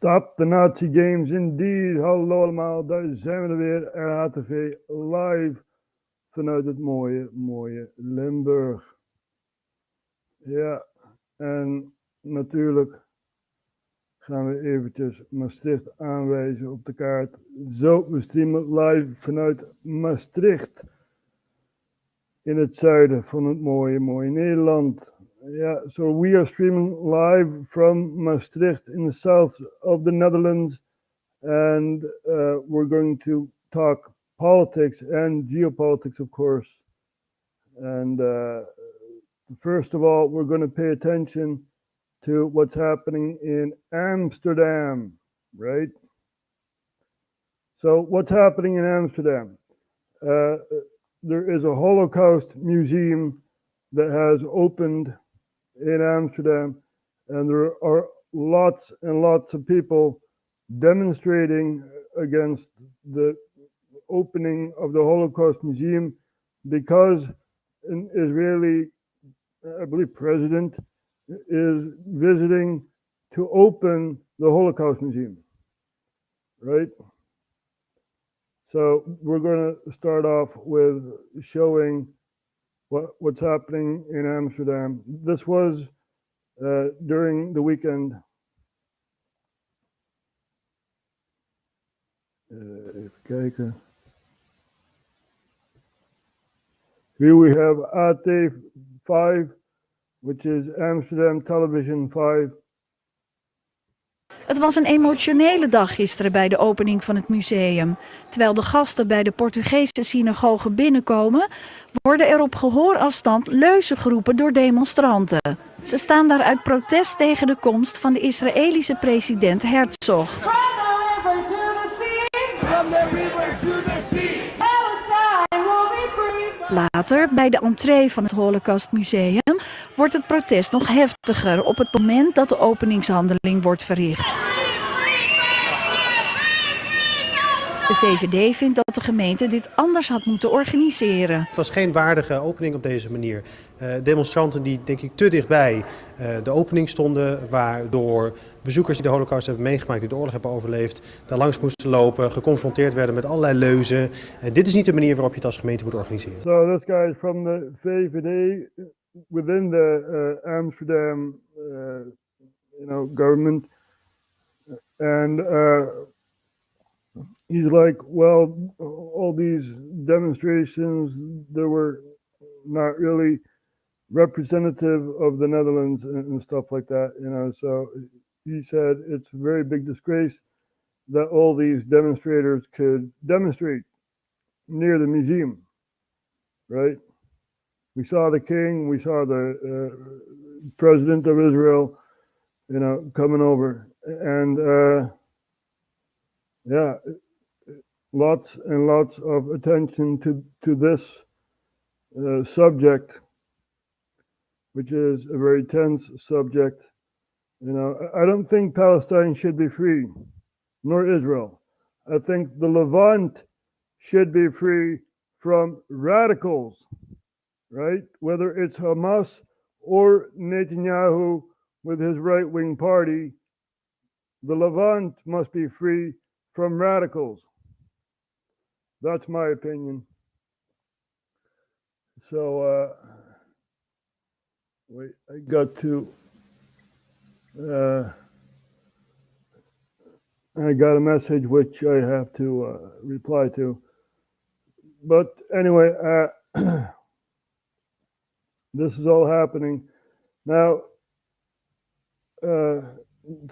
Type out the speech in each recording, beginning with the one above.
Stop the Nazi Games indeed. Hallo allemaal, daar zijn we er weer. RHTV live vanuit het mooie Limburg. Ja, en natuurlijk gaan we eventjes Maastricht aanwijzen op de kaart. Zo, we streamen live vanuit Maastricht. In het zuiden van het mooie Nederland. Yeah, so we are streaming live from Maastricht in the south of the Netherlands, and we're going to talk politics and geopolitics, of course. And first of all, we're going to pay attention to what's happening in Amsterdam, right? So what's happening in Amsterdam? There is a Holocaust museum that has opened in Amsterdam, and there are lots and lots of people demonstrating against the opening of the Holocaust Museum because an Israeli, I believe, president is visiting to open the Holocaust Museum, right? So we're going to start off with showing what's happening in Amsterdam. This was during the weekend. Even kijken. Here we have AT5, which is Amsterdam Television 5. Het was een emotionele dag gisteren bij de opening van het museum. Terwijl de gasten bij de Portugese synagoge binnenkomen, worden er op gehoorafstand leuzen geroepen door demonstranten. Ze staan daar uit protest tegen de komst van de Israëlische president Herzog. Later, bij de entree van het Holocaustmuseum, wordt het protest nog heftiger op het moment dat de openingshandeling wordt verricht. De VVD vindt dat de gemeente dit anders had moeten organiseren. Het was geen waardige opening op deze manier. Demonstranten die, denk ik, te dichtbij de opening stonden, waardoor bezoekers die de Holocaust hebben meegemaakt, die de oorlog hebben overleefd, daar langs moesten lopen, geconfronteerd werden met allerlei leuzen. Dit is niet de manier waarop je het als gemeente moet organiseren. So this guy is from the VVD within the Amsterdam, government, and he's like, well, all these demonstrations, they were not really representative of the Netherlands and stuff like that, so he said it's a very big disgrace that all these demonstrators could demonstrate near the museum, right? We saw the king, we saw the president of Israel, coming over, and lots and lots of attention to this subject, which is a very tense subject. I don't think Palestine should be free, nor Israel. I think the Levant should be free from radicals, right? Whether it's Hamas or Netanyahu with his right-wing party, the Levant must be free from radicals. That's my opinion. So, wait, I got a message which I have to reply to. But anyway, this is all happening. Now,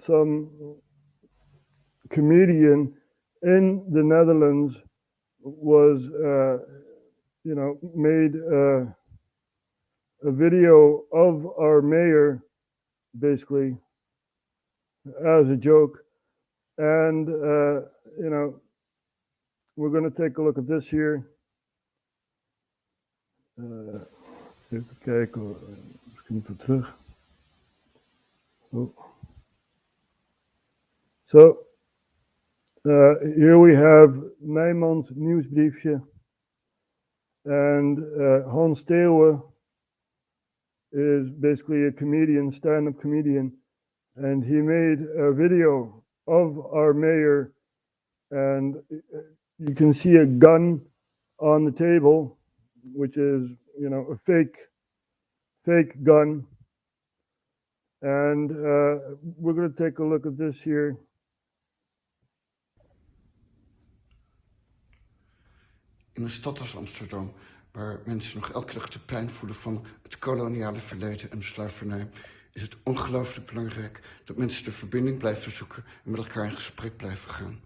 some comedian in the Netherlands was, made a video of our mayor, basically, as a joke. And, we're going to take a look at this here. Even kijken, misschien even terug. Oh. So, here we have Nijmans nieuwsbriefje. And Hans Theeuwen is basically a comedian, stand-up comedian. And he made a video of our mayor, and you can see a gun on the table, which is, you know, a fake gun. And we're going to take a look at this here. In een stad als Amsterdam, waar mensen nog elke dag de pijn voelen van het koloniale verleden en de slavernij, is het ongelooflijk belangrijk dat mensen de verbinding blijven zoeken en met elkaar in gesprek blijven gaan.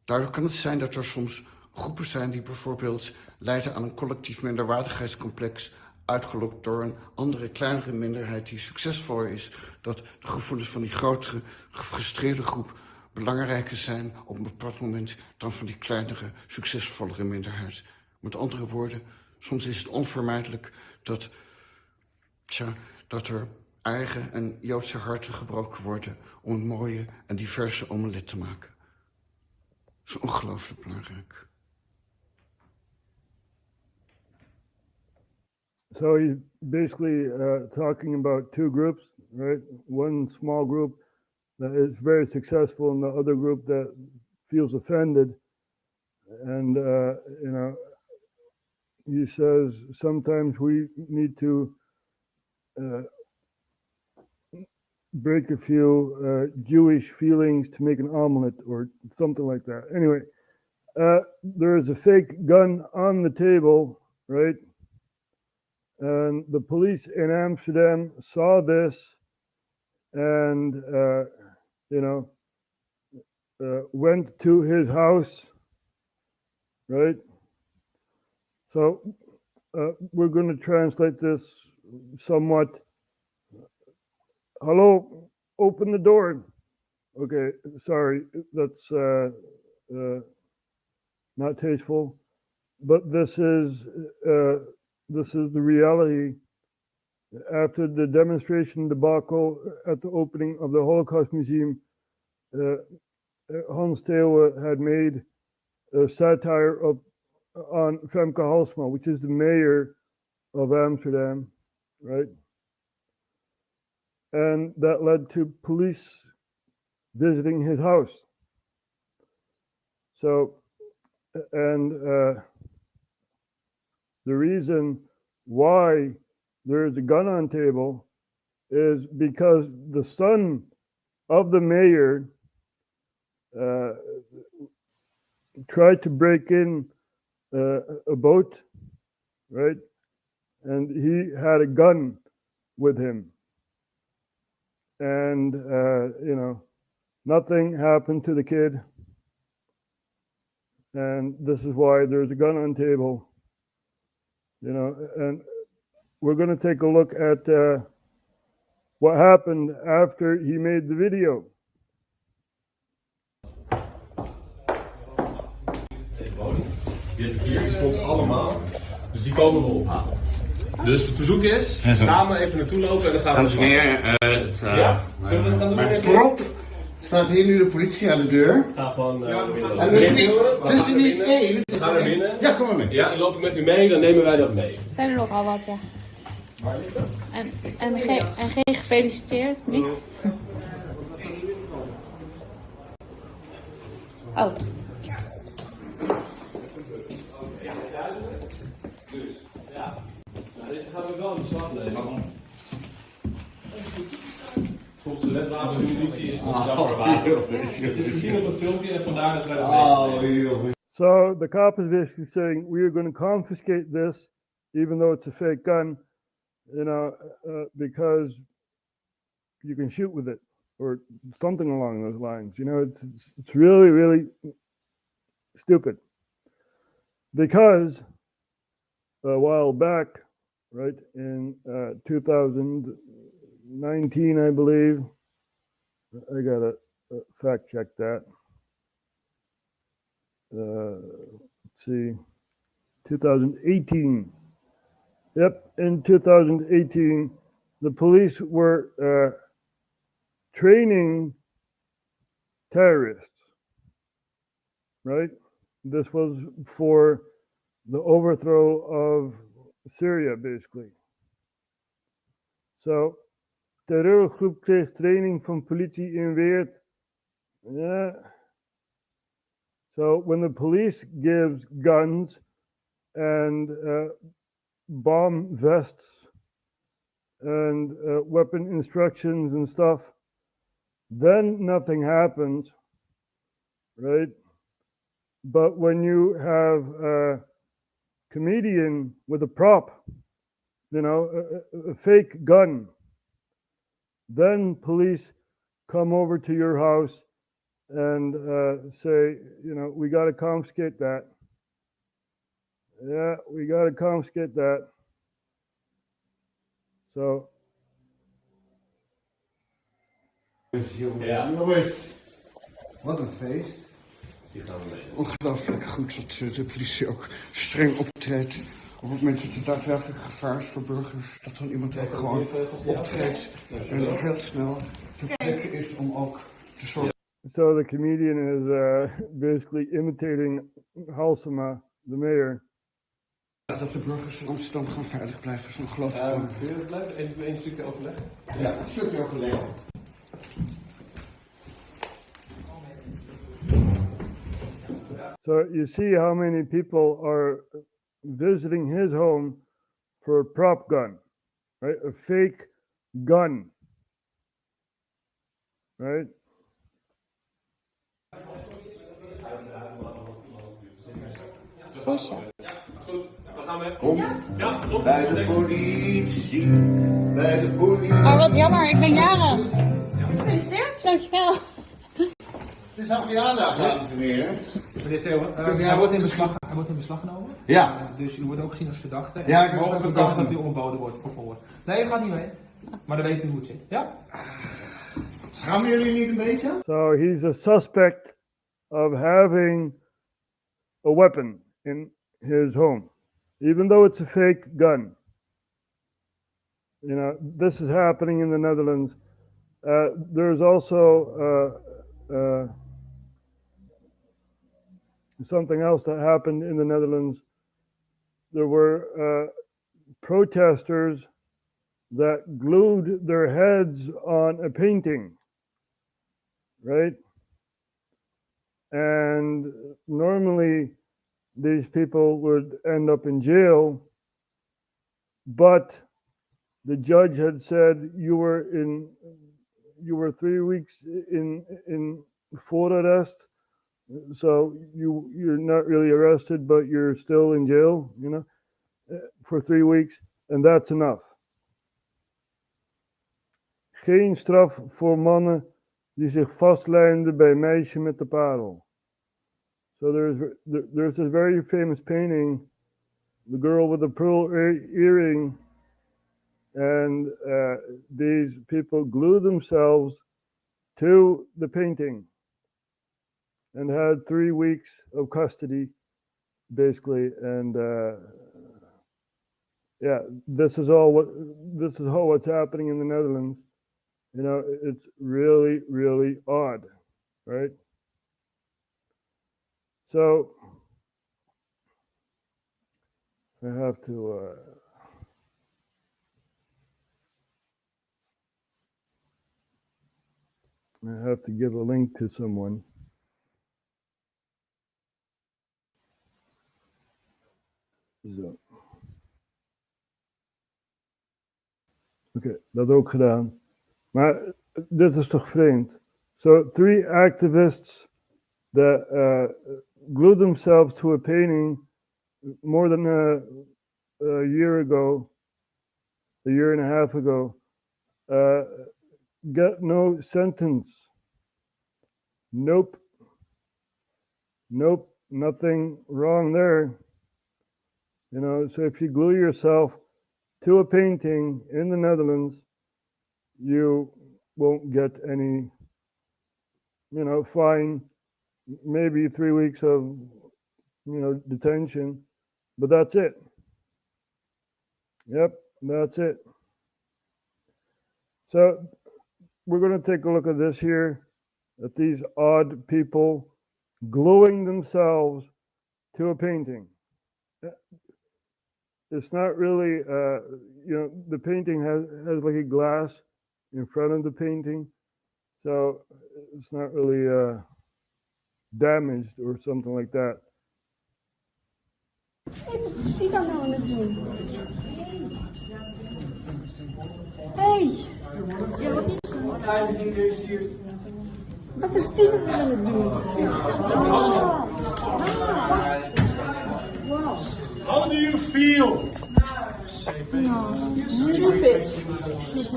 Daardoor kan het zijn dat er soms groepen zijn die bijvoorbeeld lijden aan een collectief minderwaardigheidscomplex, uitgelokt door een andere, kleinere minderheid die succesvoller is, dat de gevoelens van die grotere, gefrustreerde groep belangrijker zijn op een bepaald moment dan van die kleinere, succesvollere minderheid. Met andere woorden, soms is het onvermijdelijk dat er eigen en Joodse harten gebroken worden om een mooie en diverse omelet te maken. Dat is ongelooflijk belangrijk. So he's basically talking about two groups, right? One small group that is very successful and the other group that feels offended. And, you know, he says sometimes we need to break a few Jewish feelings to make an omelet or something like that. Anyway, there is a fake gun on the table, right? And the police in Amsterdam saw this and, you know, went to his house, right? So we're going to translate this somewhat. Hello, open the door. Okay, sorry, that's not tasteful, but this is the reality. After the demonstration debacle at the opening of the Holocaust Museum, Hans Theeuwen had made a satire on Femke Halsema, which is the mayor of Amsterdam, right? And that led to police visiting his house. So, and the reason why there is a gun on table is because the son of the mayor tried to break in a boat, right? And he had a gun with him. And, you know, nothing happened to the kid. And this is why there's a gun on table, you know, and we're going to take a look at what happened after he made the video. Hier is voor ons allemaal, dus die komen we ophalen. Dus het verzoek is, samen even naartoe lopen en dan gaan we... Dames en heren, ja? Zullen we dat gaan doen? mijn prop staat hier nu de politie aan de deur. Ga gewoon En het is er niet één. We gaan naar binnen. Ja, kom maar mee. Ja, dan loop ik met u mee, dan nemen wij dat mee. Zijn er nogal wat, ja. En geen gefeliciteerd, niet? Oh. Dus, ja. Nou, deze gaan we wel in beslag nemen. Volgens de wet wapenmunitie is het een strafbaar wapen. Het is te zien op het filmpje en vandaar dat wij dat weten. So the cop is basically saying, we are going to confiscate this, even though it's a fake gun, you know, because you can shoot with it or something along those lines. You know, it's really, really stupid. Because a while back, right, in 2019, I believe, I gotta fact check that. Let's see, 2018. Yep, in 2018, the police were training terrorists, right? This was for the overthrow of Syria, basically. So, terreurgroep kreeg training van politie in Weert Yeah. So when the police gives guns and bomb vests and weapon instructions and stuff, then nothing happens, right? But when you have a comedian with a prop, a fake gun, then police come over to your house and say, we got to confiscate that. Yeah, we got to confiscate that. So. Ja. Jongens, wat een feest. Die gaan we mee. Ongelooflijk goed dat de politie ook streng optreedt op het moment dat er daadwerkelijk gevaar is voor burgers. Dat dan iemand ook gewoon optreedt en heel snel ter plekke is om ook te zorgen. So the comedian is basically imitating Halsema, the mayor. Dat de burgers in Amsterdam gewoon veilig blijven is ongelooflijk. Kun je even blijven? Eén stukje overleg? Ja, een stukje overleg. So you see how many people are visiting his home for a prop gun, right? A fake gun, right? Pushen. Kom bij de politie, bij de politie. Oh, wat jammer, ik ben jarig. Gefeliciteerd. Dankjewel. Het is aan verjaardag, dames en heren. Meneer Theo, hij wordt in beslag genomen. Ja. Dus u wordt ook gezien als verdachte. Ja, ik ben mogelijk verdachte. verdacht dat u omgeboden wordt voor verhoor. Nee, u gaat niet mee. Maar dan weet u hoe het zit. Ja? Schamen jullie niet een beetje? So he's a suspect of having a weapon in his home, even though it's a fake gun. This is happening in the Netherlands. There's also something else that happened in the Netherlands. There were protesters that glued their heads on a painting, right? And normally these people would end up in jail, but the judge had said you were 3 weeks in voorarrest, so you're not really arrested, but you're still in jail, for 3 weeks, and that's enough. Geen straf voor mannen die zich vastlijnden bij meisje met de parel. So there's this very famous painting, the girl with the pearl earring, and these people glue themselves to the painting and had 3 weeks of custody, basically. And this is all what's happening in the Netherlands. It's really, really odd, right? So I have to give a link to someone. Zo. Oké, dat ook gedaan. Maar dit is toch vreemd? So 3 activists that glued themselves to a painting more than a year ago, a year and a half ago, get no sentence. Nope, nothing wrong there. So if you glue yourself to a painting in the Netherlands, you won't get any, fine, maybe 3 weeks of, detention, but that's it. Yep, that's it. So we're going to take a look at this here, at these odd people gluing themselves to a painting. It's not really, the painting has like a glass in front of the painting. So it's not really damaged or something like that. Wat is die dan nou aan het doen? Hey! Ja, wat is die dan aan het doen? How do you feel?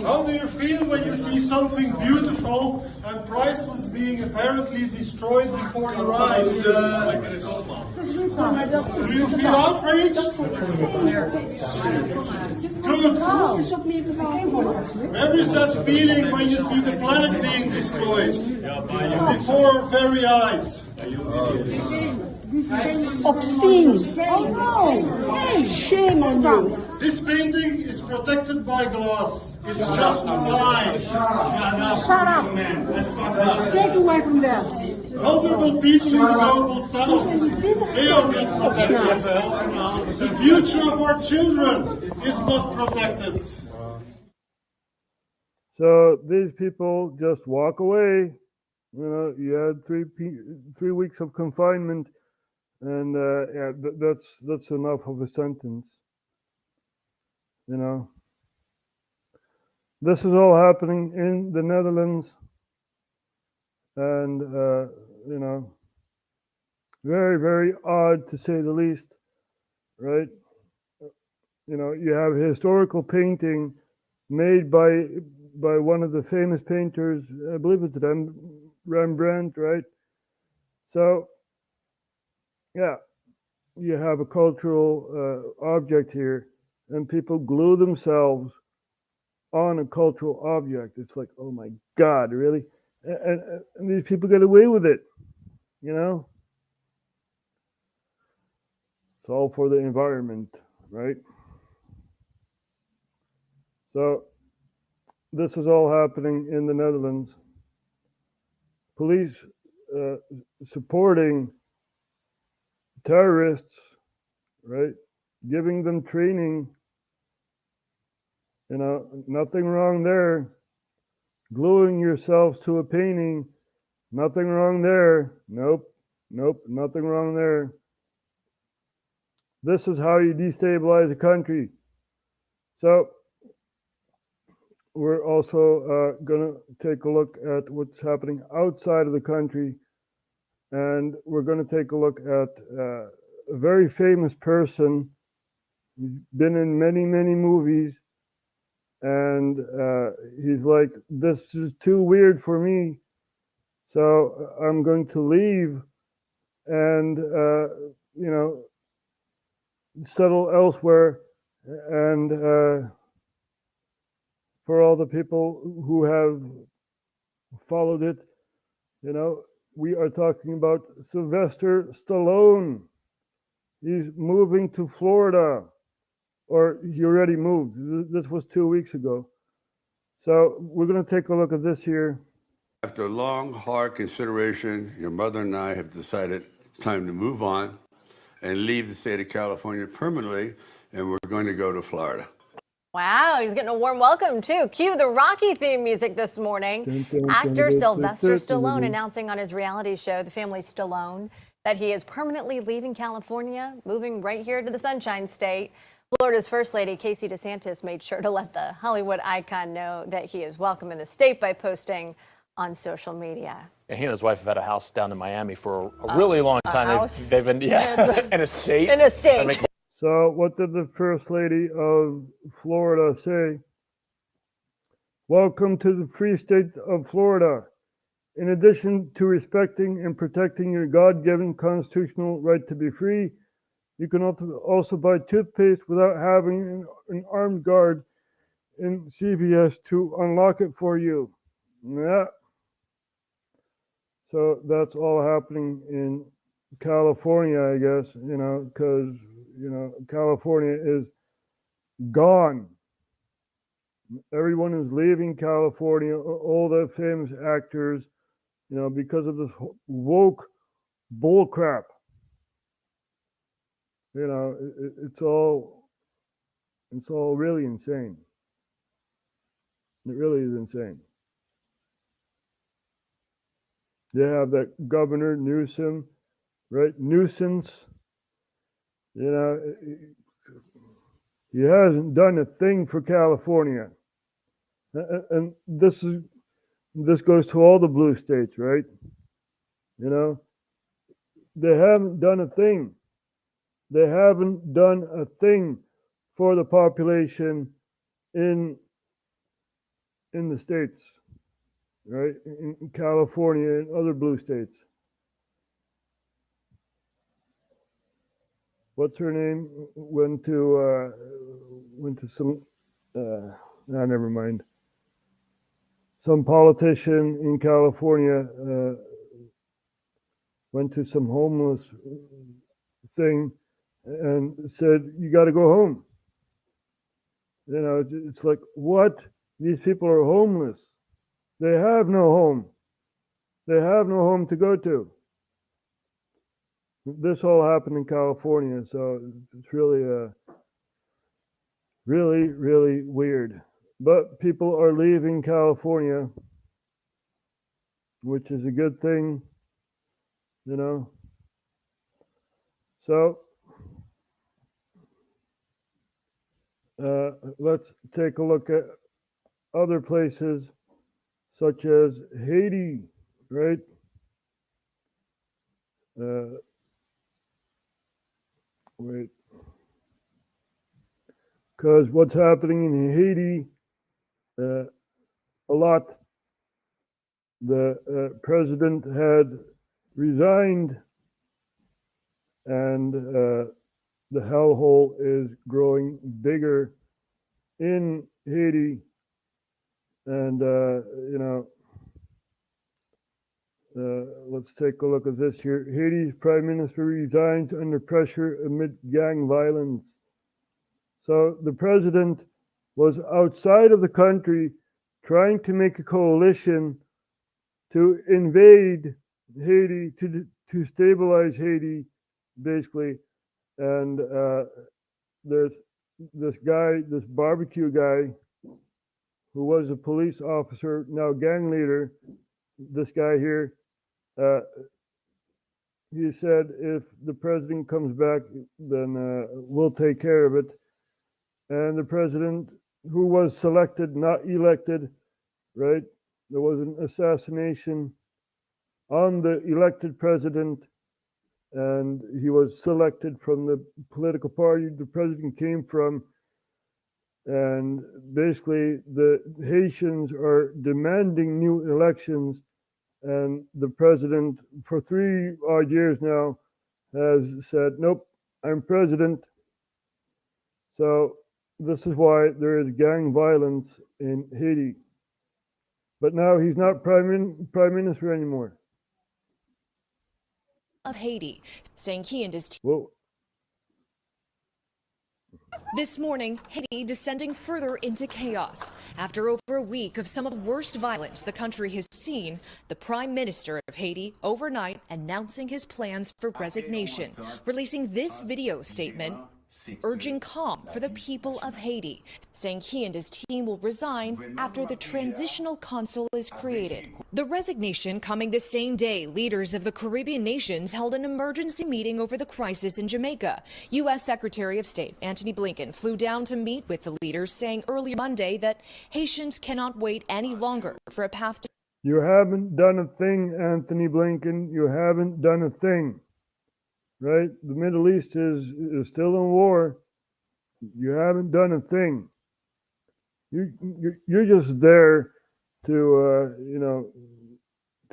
How do you feel when you see something beautiful and priceless being apparently destroyed before your eyes? Do you feel outraged? Good. Where is that feeling when you see the planet being destroyed before our very eyes? Obscene. Oh no! Hey, shame on you. This painting is protected by glass. It's just fine. Shut up. Take away from there. Vulnerable people in the global south, they are not protected. The future of our children is not protected. So these people just walk away. You know, you had 3 weeks of confinement, and yeah, that's enough of a sentence. You know, this is all happening in the Netherlands, and you know, very, very odd to say the least, right? You know, you have a historical painting made by one of the famous painters, I believe it's Rembrandt, right? So, yeah, you have a cultural object here, and people glue themselves on a cultural object. It's like, oh my God, really? And these people get away with it, you know? It's all for the environment, right? So, this is all happening in the Netherlands. Police supporting terrorists, right? Giving them training. You know, nothing wrong there. Gluing yourselves to a painting, nothing wrong there. Nope, nothing wrong there. This is how you destabilize a country. So, we're also going to take a look at what's happening outside of the country. And we're going to take a look at a very famous person. He's been in many, many movies. And he's like, this is too weird for me. So I'm going to leave and, you know, settle elsewhere. And for all the people who have followed it, you know, we are talking about Sylvester Stallone. He's moving to Florida, or he already moved. This was 2 weeks ago. So we're going to take a look at this here. After long, hard consideration, your mother and I have decided it's time to move on and leave the state of California permanently, and we're going to go to Florida. Wow, he's getting a warm welcome, too. Cue the Rocky theme music this morning. Actor Sylvester Stallone announcing on his reality show, The Family Stallone, that he is permanently leaving California, moving right here to the Sunshine State. Florida's First Lady, Casey DeSantis, made sure to let the Hollywood icon know that he is welcome in the state by posting on social media. And he and his wife have had a house down in Miami for a really long time. They've been, an estate. An estate. So what did the First Lady of Florida say? Welcome to the free state of Florida. In addition to respecting and protecting your God-given constitutional right to be free, you can also buy toothpaste without having an armed guard in CVS to unlock it for you. Yeah. So that's all happening in California, I guess, you know, because, you know, California is gone. Everyone is leaving California, all the famous actors, you know, because of this woke bullcrap. You know, it's all really insane. It really is insane. They have that Governor Newsom, right? Nuisance. You know, he hasn't done a thing for California. And this goes to all the blue states, right? You know, they haven't done a thing. They haven't done a thing for the population in the states, right? In California and other blue states. What's her name? Went to some. Never mind. Some politician in California went to some homeless thing and said, "You got to go home." You know, it's like, what? These people are homeless. They have no home. They have no home to go to. This all happened in California, so it's really, really weird. But people are leaving California, which is a good thing, you know. So let's take a look at other places such as Haiti, right? Wait, because what's happening in Haiti, a lot, the president had resigned, and the hellhole is growing bigger in Haiti. And, you know, let's take a look at this here. Haiti's prime minister resigns under pressure amid gang violence. So the president was outside of the country trying to make a coalition to invade Haiti, to stabilize Haiti, basically. And there's this guy, this barbecue guy, who was a police officer, now gang leader, this guy here, he said, if the president comes back, then we'll take care of it. And the president, who was selected, not elected, right? There was an assassination on the elected president, and he was selected from the political party the president came from. And basically, the Haitians are demanding new elections, and the president, for 3 odd years now, has said, nope, I'm president. So this is why there is gang violence in Haiti. But now he's not prime minister anymore. Of Haiti, saying he and his team. Whoa. This morning, Haiti descending further into chaos. After over a week of some of the worst violence the country has seen, the Prime Minister of Haiti overnight announcing his plans for resignation, releasing this video statement urging calm for the people of Haiti, saying he and his team will resign after the transitional consul is created. The resignation coming the same day leaders of the Caribbean nations held an emergency meeting over the crisis in Jamaica. U.S. Secretary of State Antony Blinken flew down to meet with the leaders, saying earlier Monday that Haitians cannot wait any longer for a path to... You haven't done a thing, Antony Blinken. You haven't done a thing. Right? The Middle East is still in war. You haven't done a thing. You're just there to you know,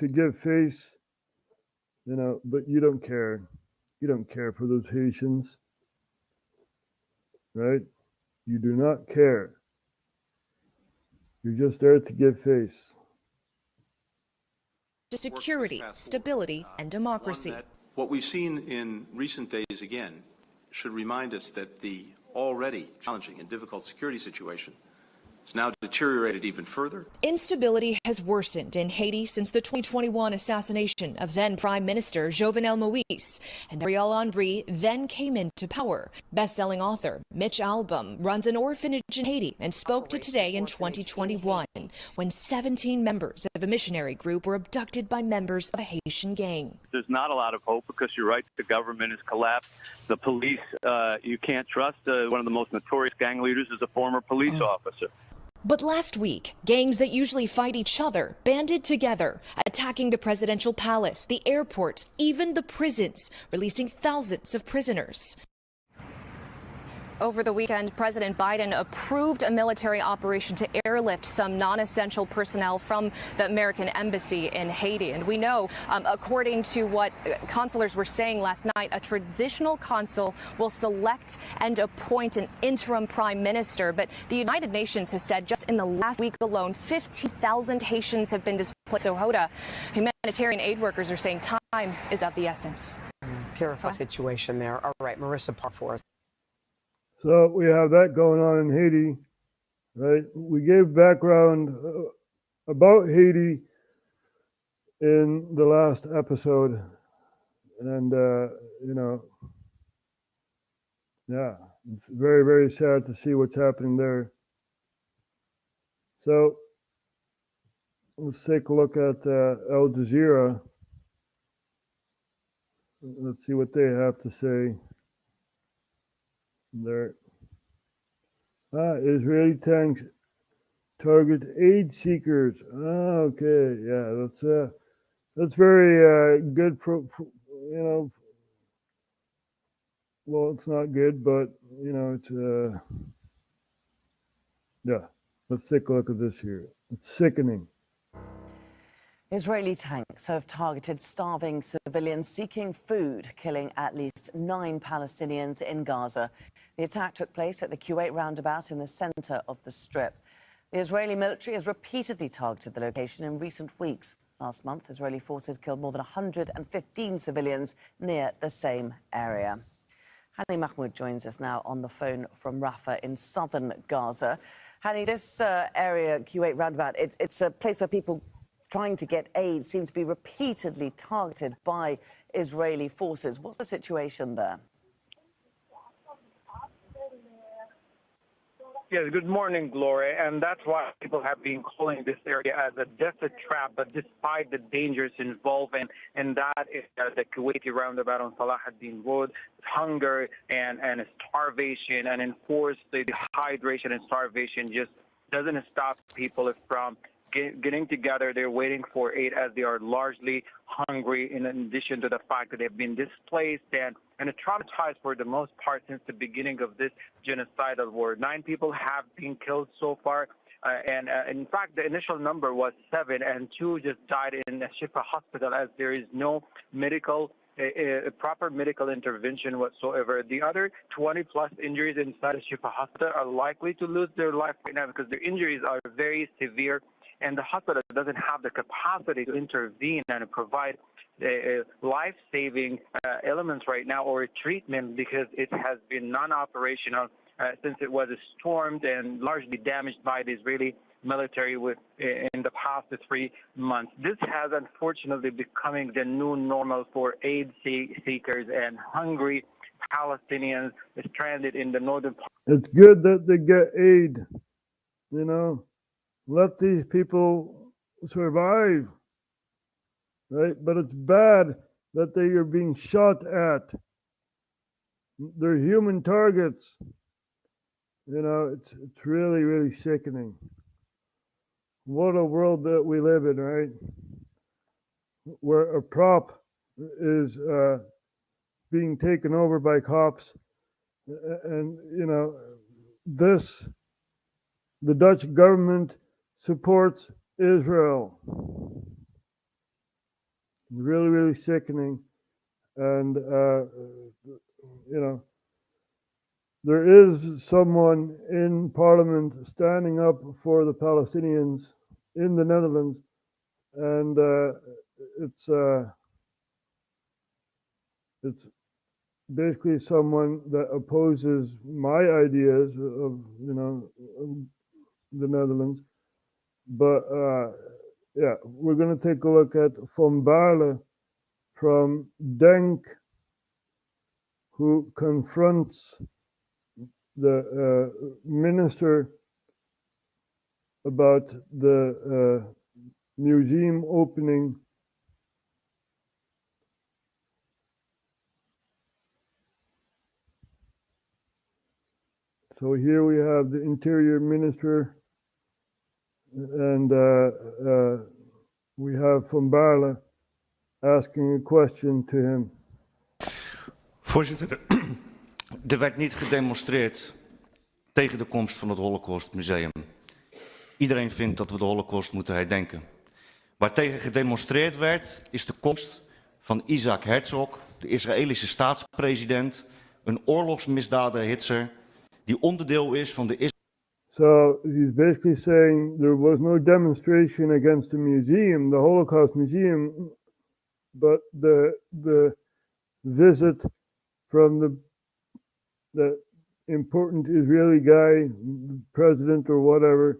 to give face, you know, but you don't care. You don't care for those Haitians, right? You do not care. You're just there to give face. Security, stability, and democracy. What we've seen in recent days, again, should remind us that the already challenging and difficult security situation It's now deteriorated even further. Instability has worsened in Haiti since the 2021 assassination of then Prime Minister Jovenel Moïse, and Ariel Henry then came into power. Best-selling author Mitch Albom runs an orphanage in Haiti and spoke to Today in 2021 when 17 members of a missionary group were abducted by members of a Haitian gang. There's not a lot of hope because you're right, the government has collapsed. The police, you can't trust. One of the most notorious gang leaders is a former police officer. But last week, gangs that usually fight each other banded together, attacking the presidential palace, the airports, even the prisons, releasing thousands of prisoners. Over the weekend, President Biden approved a military operation to airlift some non-essential personnel from the American embassy in Haiti. And we know, according to what consulars were saying last night, a traditional consul will select and appoint an interim prime minister. But the United Nations has said just in the last week alone, 50,000 Haitians have been displaced. So Hoda, humanitarian aid workers are saying time is of the essence. Terrifying situation there. All right, Marissa Parr for us. So we have that going on in Haiti, right? We gave background about Haiti in the last episode, and yeah, it's very, very sad to see what's happening there. So let's take a look at Al Jazeera. Let's see what they have to say. There. Israeli tanks target aid seekers. Okay, yeah, that's very good for well, it's not good, but it's yeah. Let's take a look at this here. It's sickening. Israeli tanks have targeted starving civilians seeking food, killing at least 9 Palestinians in Gaza. The attack took place at the Kuwait roundabout in the center of the Strip. The Israeli military has repeatedly targeted the location in recent weeks. Last month, Israeli forces killed more than 115 civilians near the same area. Hani Mahmoud joins us now on the phone from Rafah in southern Gaza. Hani, this area, Kuwait roundabout, it's a place where people trying to get aid seem to be repeatedly targeted by Israeli forces. What's the situation there? Yes, good morning, Gloria. And that's why people have been calling this area as a desert trap. But despite the dangers involved, and that is the Kuwaiti roundabout on Salah ad-Din Road, hunger and starvation and enforced dehydration and starvation just doesn't stop people from getting together. They're waiting for aid as they are largely hungry, in addition to the fact that they've been displaced and traumatized for the most part since the beginning of this genocidal war. 9 people have been killed so far. And in fact, the initial number was 7, and 2 just died in a Shifa hospital as there is no proper medical intervention whatsoever. The other 20-plus injuries inside the Shifa hospital are likely to lose their life right now because their injuries are very severe, and the hospital doesn't have the capacity to intervene and provide life-saving elements right now or treatment because it has been non-operational since it was stormed and largely damaged by the Israeli military in the past 3 months. This has unfortunately becoming the new normal for aid seekers and hungry Palestinians stranded in the northern part. It's good that they get aid, let these people survive, right? But it's bad that they are being shot at. They're human targets. It's really, really sickening. What a world that we live in, right? Where a prop is being taken over by cops. And, the Dutch government supports Israel. Really, really sickening. And, there is someone in Parliament standing up for the Palestinians in the Netherlands, and it's basically someone that opposes my ideas of the Netherlands. But yeah, we're going to take a look at Van Baarle from Denk, who confronts the minister about the museum opening. So here we have the interior minister, and we have Van Baarle asking a question to him. Voorzitter, er werd niet gedemonstreerd tegen de komst van het Holocaustmuseum. Iedereen vindt dat we de Holocaust moeten herdenken. Waar tegen gedemonstreerd werd, is de komst van Isaac Herzog, de Israëlische staatspresident, een oorlogsmisdadenhitser, die onderdeel is van de So he's basically saying there was no demonstration against the museum, the Holocaust Museum, but the visit from the important Israeli guy, president or whatever,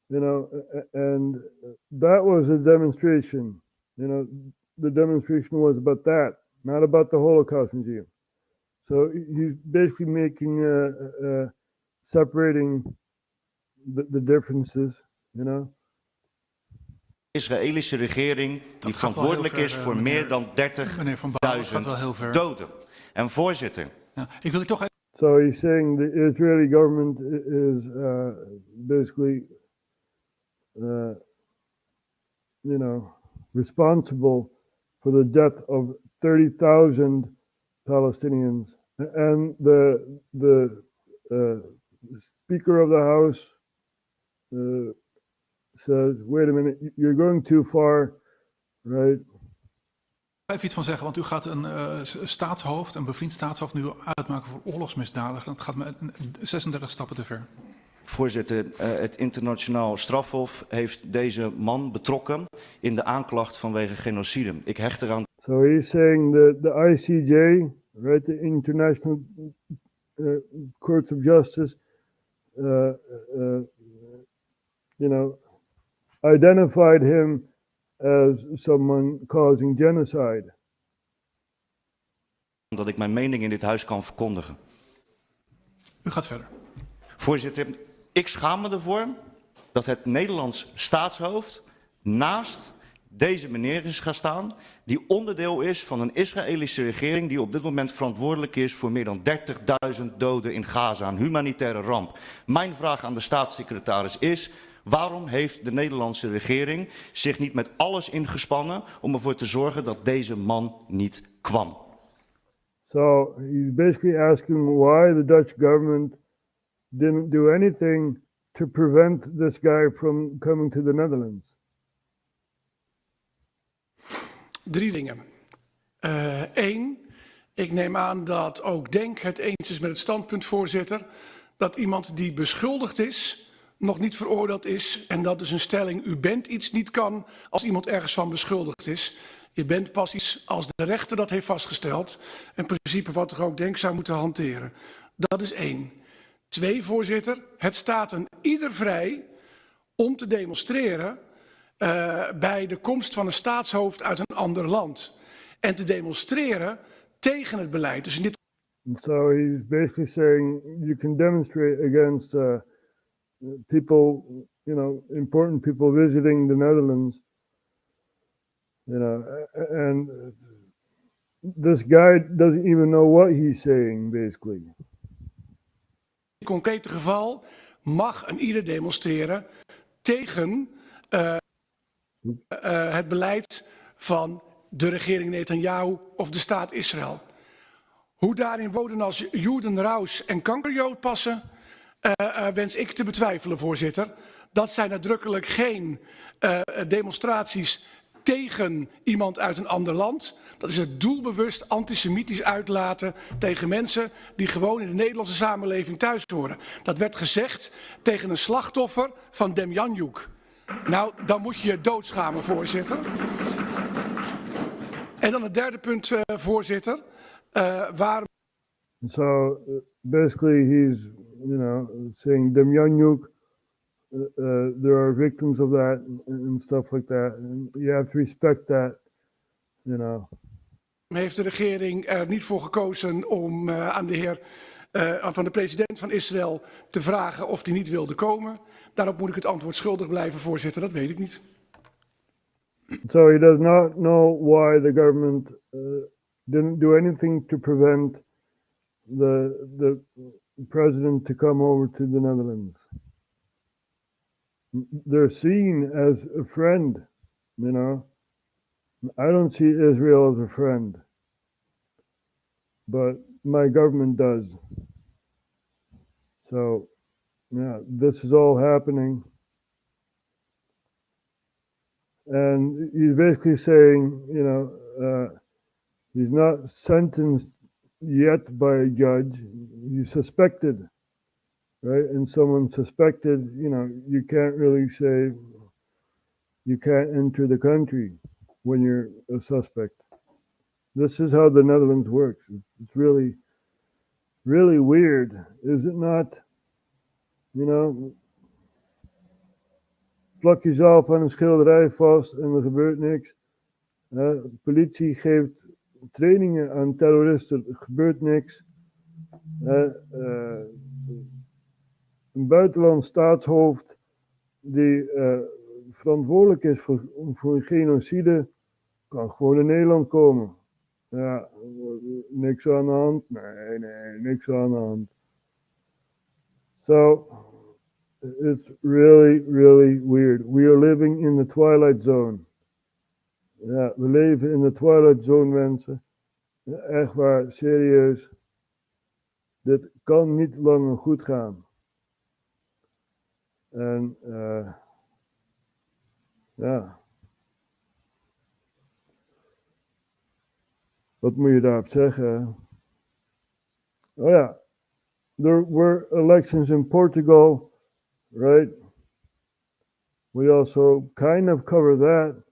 you know, and that was a demonstration. You know, the demonstration was about that, not about the Holocaust Museum. So he's basically making separating the differences, you know. Israëlische regering die verantwoordelijk is voor meer dan 30.000 doden. En voorzitter. Ja, ik wil toch even... So he's saying the Israeli government is basically, you know, responsible for the death of 30,000 Palestinians. And the Speaker of the House says, wait a minute, you're going too far, right? Even iets van zeggen, want u gaat een staatshoofd, een bevriend staatshoofd, nu uitmaken voor oorlogsmisdadig. Dat gaat me 36 stappen te ver. Voorzitter, het internationaal strafhof heeft deze man betrokken in de aanklacht vanwege genocide. Ik hecht eraan. So he's saying that the ICJ, right, the International Courts of Justice, you know, identified him as someone causing genocide. Dat ik mijn mening in dit huis kan verkondigen. U gaat verder. Voorzitter, ik schaam me ervoor dat het Nederlands staatshoofd naast deze meneer is gaan staan, die onderdeel is van een Israëlische regering die op dit moment verantwoordelijk is voor meer dan 30.000 doden in Gaza, een humanitaire ramp. Mijn vraag aan de staatssecretaris is: waarom heeft de Nederlandse regering zich niet met alles ingespannen om ervoor te zorgen dat deze man niet kwam? So he's basically asking why the Dutch government didn't do anything to prevent this guy from coming to the Netherlands. 3 dingen. 1, ik neem aan dat ook Denk het eens is met het standpunt, voorzitter, dat iemand die beschuldigd is, nog niet veroordeeld is. En dat is een stelling, u bent iets niet kan als iemand ergens van beschuldigd is. Je bent pas iets als de rechter dat heeft vastgesteld. Een principe wat toch ook Denk zou moeten hanteren. Dat is 1. 2, voorzitter, het staat een ieder vrij om te demonstreren bij de komst van een staatshoofd uit een ander land. En te demonstreren tegen het beleid. Dus in dit... So he's basically saying you can demonstrate against people, you know, important people visiting the Netherlands. You know, and this guy doesn't even know what he's saying, basically. In dit concrete geval mag een ieder demonstreren tegen het beleid van de regering Netanyahu of de staat Israël. Hoe daarin woorden als Jodenraus en kankerjood passen, wens ik te betwijfelen, voorzitter. Dat zijn nadrukkelijk geen demonstraties tegen iemand uit een ander land. Dat is het doelbewust antisemitisch uitlaten tegen mensen die gewoon in de Nederlandse samenleving thuis horen. Dat werd gezegd tegen een slachtoffer van Demjanjuk. Nou, dan moet je je doodschamen, voorzitter. En dan het derde punt, voorzitter. Waarom... So basically he's, you know, saying Demjanjuk there are victims of that and stuff like that. And you have to respect that, you know. Heeft de regering er niet voor gekozen om aan de heer van de president van Israël te vragen of hij niet wilde komen? Daarop moet ik het antwoord schuldig blijven, voorzitter. Dat weet ik niet. So he does not know why the government didn't do anything to prevent the president to come over to the Netherlands. They're seen as a friend, you know. I don't see Israel as a friend, but my government does. So, yeah, this is all happening. And he's basically saying, you know, he's not sentenced yet by a judge. He's suspected, right? And someone suspected, you know, you can't really say you can't enter the country when you're a suspect. This is how the Netherlands works. It's really, really weird, is it not? You know, plak jezelf aan een schilderij vast en er gebeurt niks. Politie geeft trainingen aan terroristen, er gebeurt niks. Een buitenlands staatshoofd die verantwoordelijk is voor een genocide, kan gewoon in Nederland komen. Ja, niks aan de hand? Nee, niks aan de hand. So, it's really, really weird. We are living in the twilight zone. Ja, we leven in de twilight zone, mensen. Ja, echt waar, serieus. Dit kan niet langer goed gaan. En, ja. Wat moet je daarop zeggen? Oh ja, there were elections in Portugal, right? We also kind of covered that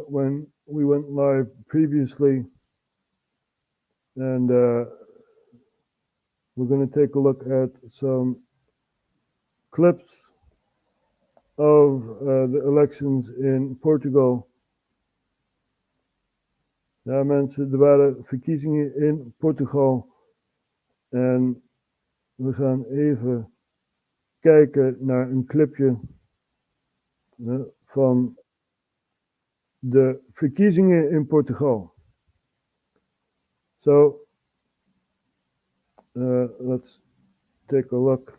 when we went live previously. And we're going to take a look at some clips of the elections in Portugal. Ja, mensen, er waren verkiezingen in Portugal. En we gaan even kijken naar een clipje van de verkiezingen in Portugal. So, let's take a look.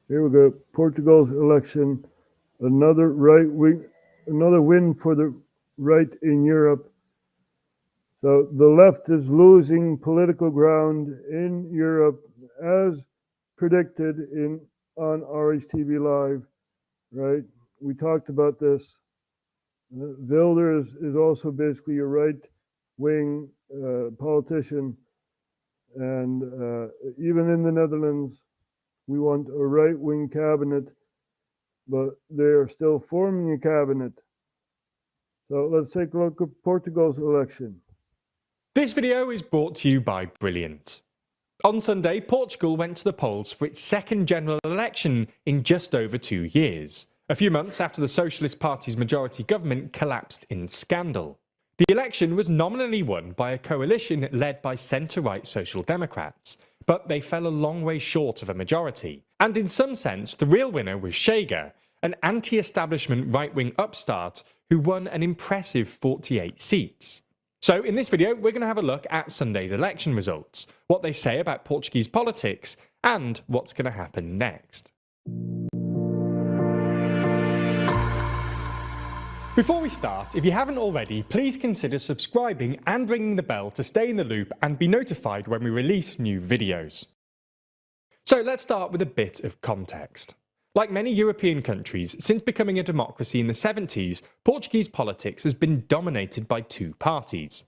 Here we go. Portugal's election. Another win for the right in Europe. So the left is losing political ground in Europe, as predicted on RHTVLive, right? We talked about this. Wilders is also basically a right-wing politician, and even in the Netherlands, we want a right-wing cabinet, but they are still forming a cabinet. So let's take a look at Portugal's election. This video is brought to you by Brilliant. On Sunday, Portugal went to the polls for its second general election in just over 2 years, a few months after the Socialist Party's majority government collapsed in scandal. The election was nominally won by a coalition led by centre-right Social Democrats, but they fell a long way short of a majority. And in some sense, the real winner was Chega, an anti-establishment right-wing upstart who won an impressive 48 seats. So in this video, we're going to have a look at Sunday's election results, what they say about Portuguese politics, and what's going to happen next. Before we start, if you haven't already, please consider subscribing and ringing the bell to stay in the loop and be notified when we release new videos. So let's start with a bit of context. Like many European countries, since becoming a democracy in the 70s, Portuguese politics has been dominated by two parties: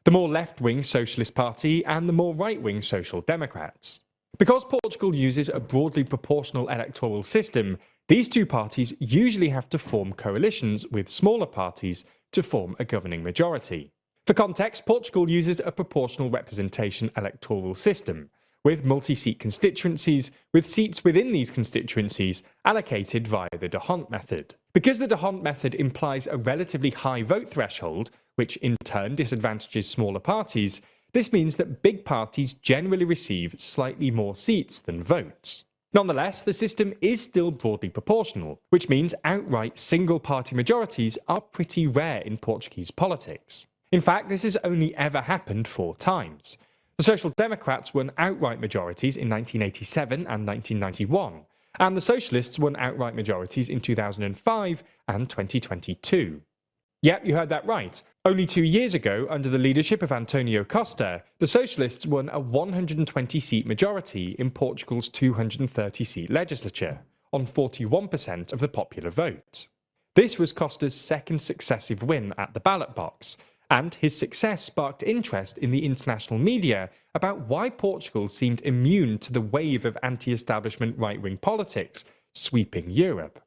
the more left-wing Socialist Party and the more right-wing Social Democrats. Because Portugal uses a broadly proportional electoral system, these two parties usually have to form coalitions with smaller parties to form a governing majority. For context, Portugal uses a proportional representation electoral system, with multi-seat constituencies, with seats within these constituencies allocated via the de Hond method. Because the de Hond method implies a relatively high vote threshold, which in turn disadvantages smaller parties, this means that big parties generally receive slightly more seats than votes. Nonetheless, the system is still broadly proportional, which means outright single-party majorities are pretty rare in Portuguese politics. In fact, this has only ever happened 4 times. The Social Democrats won outright majorities in 1987 and 1991, and the Socialists won outright majorities in 2005 and 2022. Yep, you heard that right. Only 2 years ago, under the leadership of Antonio Costa, the Socialists won a 120-seat majority in Portugal's 230-seat legislature, on 41% of the popular vote. This was Costa's second successive win at the ballot box, and his success sparked interest in the international media about why Portugal seemed immune to the wave of anti-establishment right-wing politics sweeping Europe.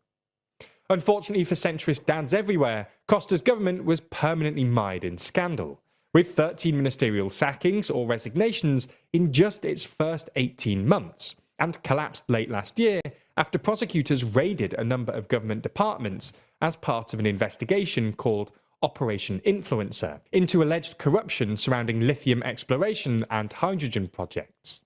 Unfortunately for centrist dads everywhere, Costa's government was permanently mired in scandal, with 13 ministerial sackings or resignations in just its first 18 months, and collapsed late last year after prosecutors raided a number of government departments as part of an investigation called Operation Influencer into alleged corruption surrounding lithium exploration and hydrogen projects.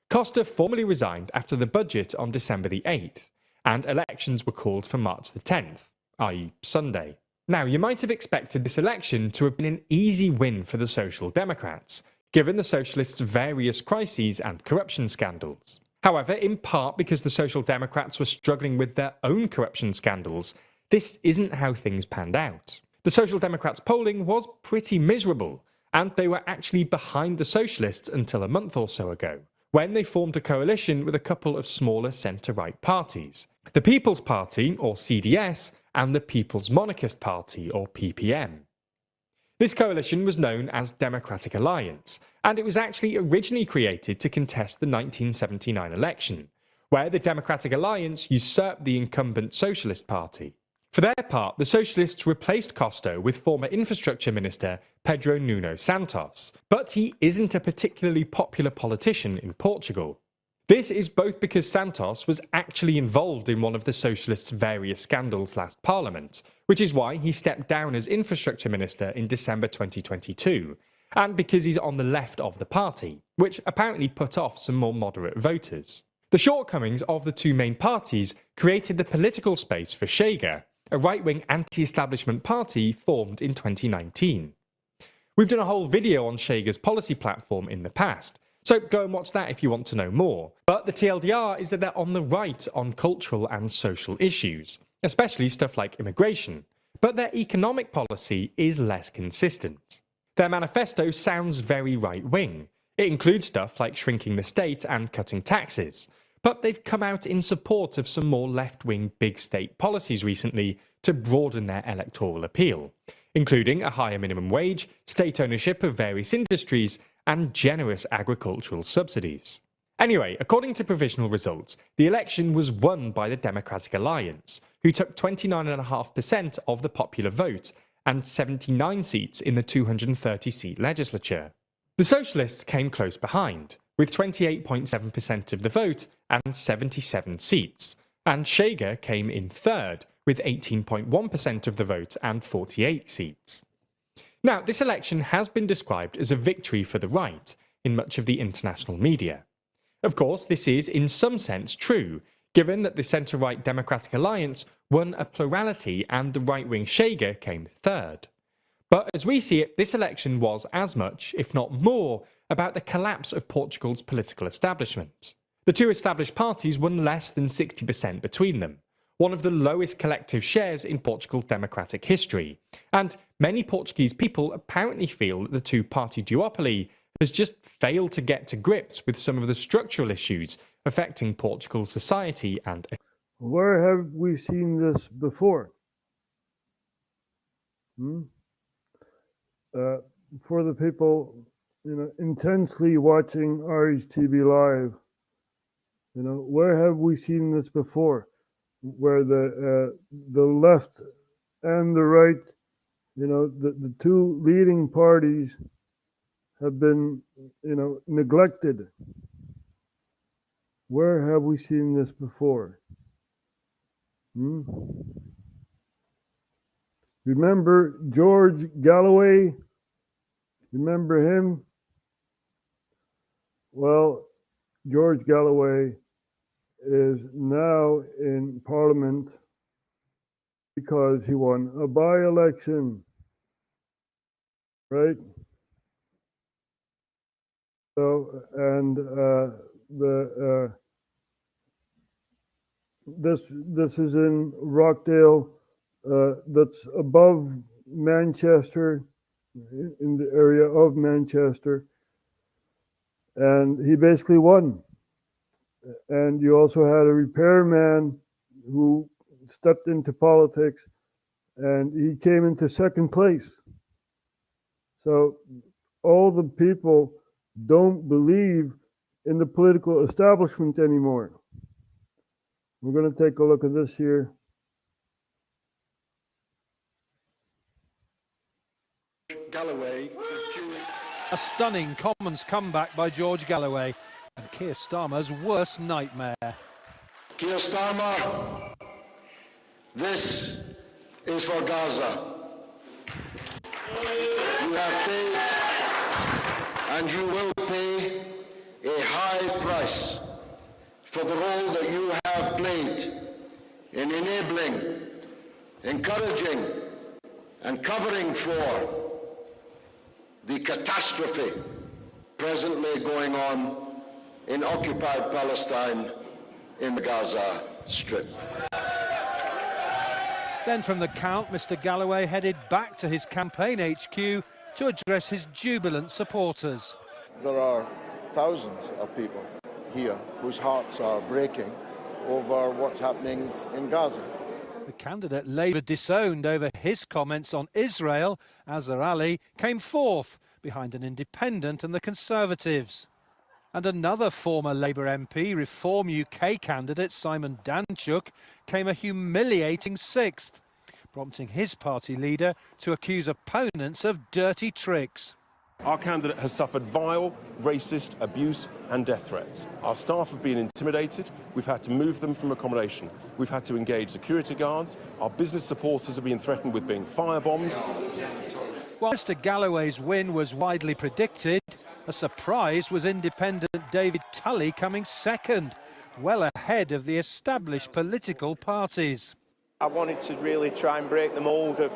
Costa formally resigned after the budget on December the 8th, and elections were called for March the 10th, i.e. Sunday. Now, you might have expected this election to have been an easy win for the Social Democrats, given the Socialists' various crises and corruption scandals. However, in part because the Social Democrats were struggling with their own corruption scandals, this isn't how things panned out. The Social Democrats' polling was pretty miserable, and they were actually behind the Socialists until a month or so ago, when they formed a coalition with a couple of smaller centre-right parties, the People's Party, or CDS, and the People's Monarchist Party, or PPM. This coalition was known as Democratic Alliance, and it was actually originally created to contest the 1979 election, where the Democratic Alliance usurped the incumbent Socialist Party. For their part, the Socialists replaced Costa with former Infrastructure Minister Pedro Nuno Santos, but he isn't a particularly popular politician in Portugal. This is both because Santos was actually involved in one of the Socialists' various scandals last Parliament, which is why he stepped down as Infrastructure Minister in December 2022, and because he's on the left of the party, which apparently put off some more moderate voters. The shortcomings of the two main parties created the political space for Chega, a right-wing anti-establishment party formed in 2019. We've done a whole video on Chega's policy platform in the past, so go and watch that if you want to know more. But the TLDR is that they're on the right on cultural and social issues, especially stuff like immigration, but their economic policy is less consistent. Their manifesto sounds very right-wing. It includes stuff like shrinking the state and cutting taxes, but they've come out in support of some more left-wing big state policies recently to broaden their electoral appeal, including a higher minimum wage, state ownership of various industries, and generous agricultural subsidies. Anyway, according to provisional results, the election was won by the Democratic Alliance, who took 29.5% of the popular vote and 79 seats in the 230-seat legislature. The Socialists came close behind, with 28.7% of the vote and 77 seats, and Chega came in third, with 18.1% of the vote and 48 seats. Now, this election has been described as a victory for the right in much of the international media. Of course, this is in some sense true, given that the centre-right Democratic Alliance won a plurality and the right-wing Chega came third. But as we see it, this election was as much, if not more, about the collapse of Portugal's political establishment. The two established parties won less than 60% between them, one of the lowest collective shares in Portugal's democratic history, and many Portuguese people apparently feel that the two-party duopoly has just failed to get to grips with some of the structural issues affecting Portugal's society and economy. Where have we seen this before? For the people, intensely watching RHTVLive, where have we seen this before? Where the left and the right You know, the two leading parties have been, you know, neglected. Where have we seen this before? Remember George Galloway? Remember him? Well, George Galloway is now in Parliament because he won a by-election, right? So, and this is in Rockdale, that's above Manchester, in the area of Manchester, and he basically won. And you also had a repairman who stepped into politics, and he came into second place. So all the people don't believe in the political establishment anymore. We're going to take a look at this here. Galloway is Jewish. A stunning Commons comeback by George Galloway, and Keir Starmer's worst nightmare. Keir Starmer, this is for Gaza. You have paid and you will pay a high price for the role that you have played in enabling, encouraging, and covering for the catastrophe presently going on in occupied Palestine in the Gaza Strip. Then from the count, Mr. Galloway headed back to his campaign HQ to address his jubilant supporters. There are thousands of people here whose hearts are breaking over what's happening in Gaza. The candidate Labour disowned over his comments on Israel, Azhar Ali, came fourth behind an independent and the Conservatives. And another former Labour MP, Reform UK candidate Simon Danchuk, came a humiliating sixth, prompting his party leader to accuse opponents of dirty tricks. Our candidate has suffered vile, racist abuse and death threats. Our staff have been intimidated. We've had to move them from accommodation. We've had to engage security guards. Our business supporters have been threatened with being firebombed. While Mr. Galloway's win was widely predicted, a surprise was independent David Tully coming second, well ahead of the established political parties. I wanted to really try and break the mould of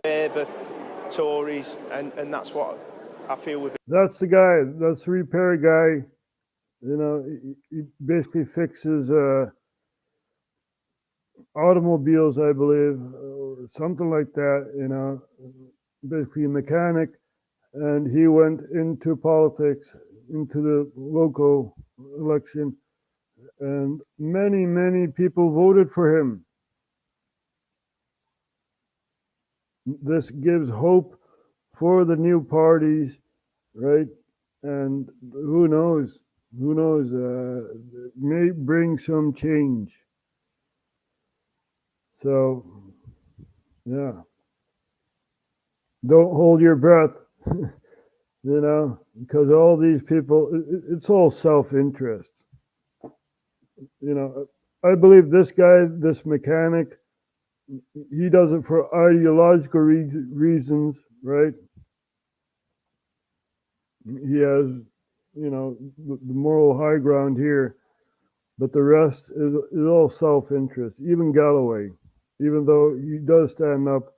Labour, Tories, and that's what I feel with it. That's the guy, that's the repair guy. You know, he basically fixes automobiles, I believe, or something like that, you know, basically a mechanic. And he went into politics, into the local election, and many, many people voted for him. This gives hope for the new parties, right? And who knows, it may bring some change. So, yeah. Don't hold your breath, you know, because all these people, it's all self-interest. You know, I believe this guy, this mechanic, he does it for ideological reasons, right? He has, you know, the moral high ground here, but the rest is all self-interest. Even Galloway, even though he does stand up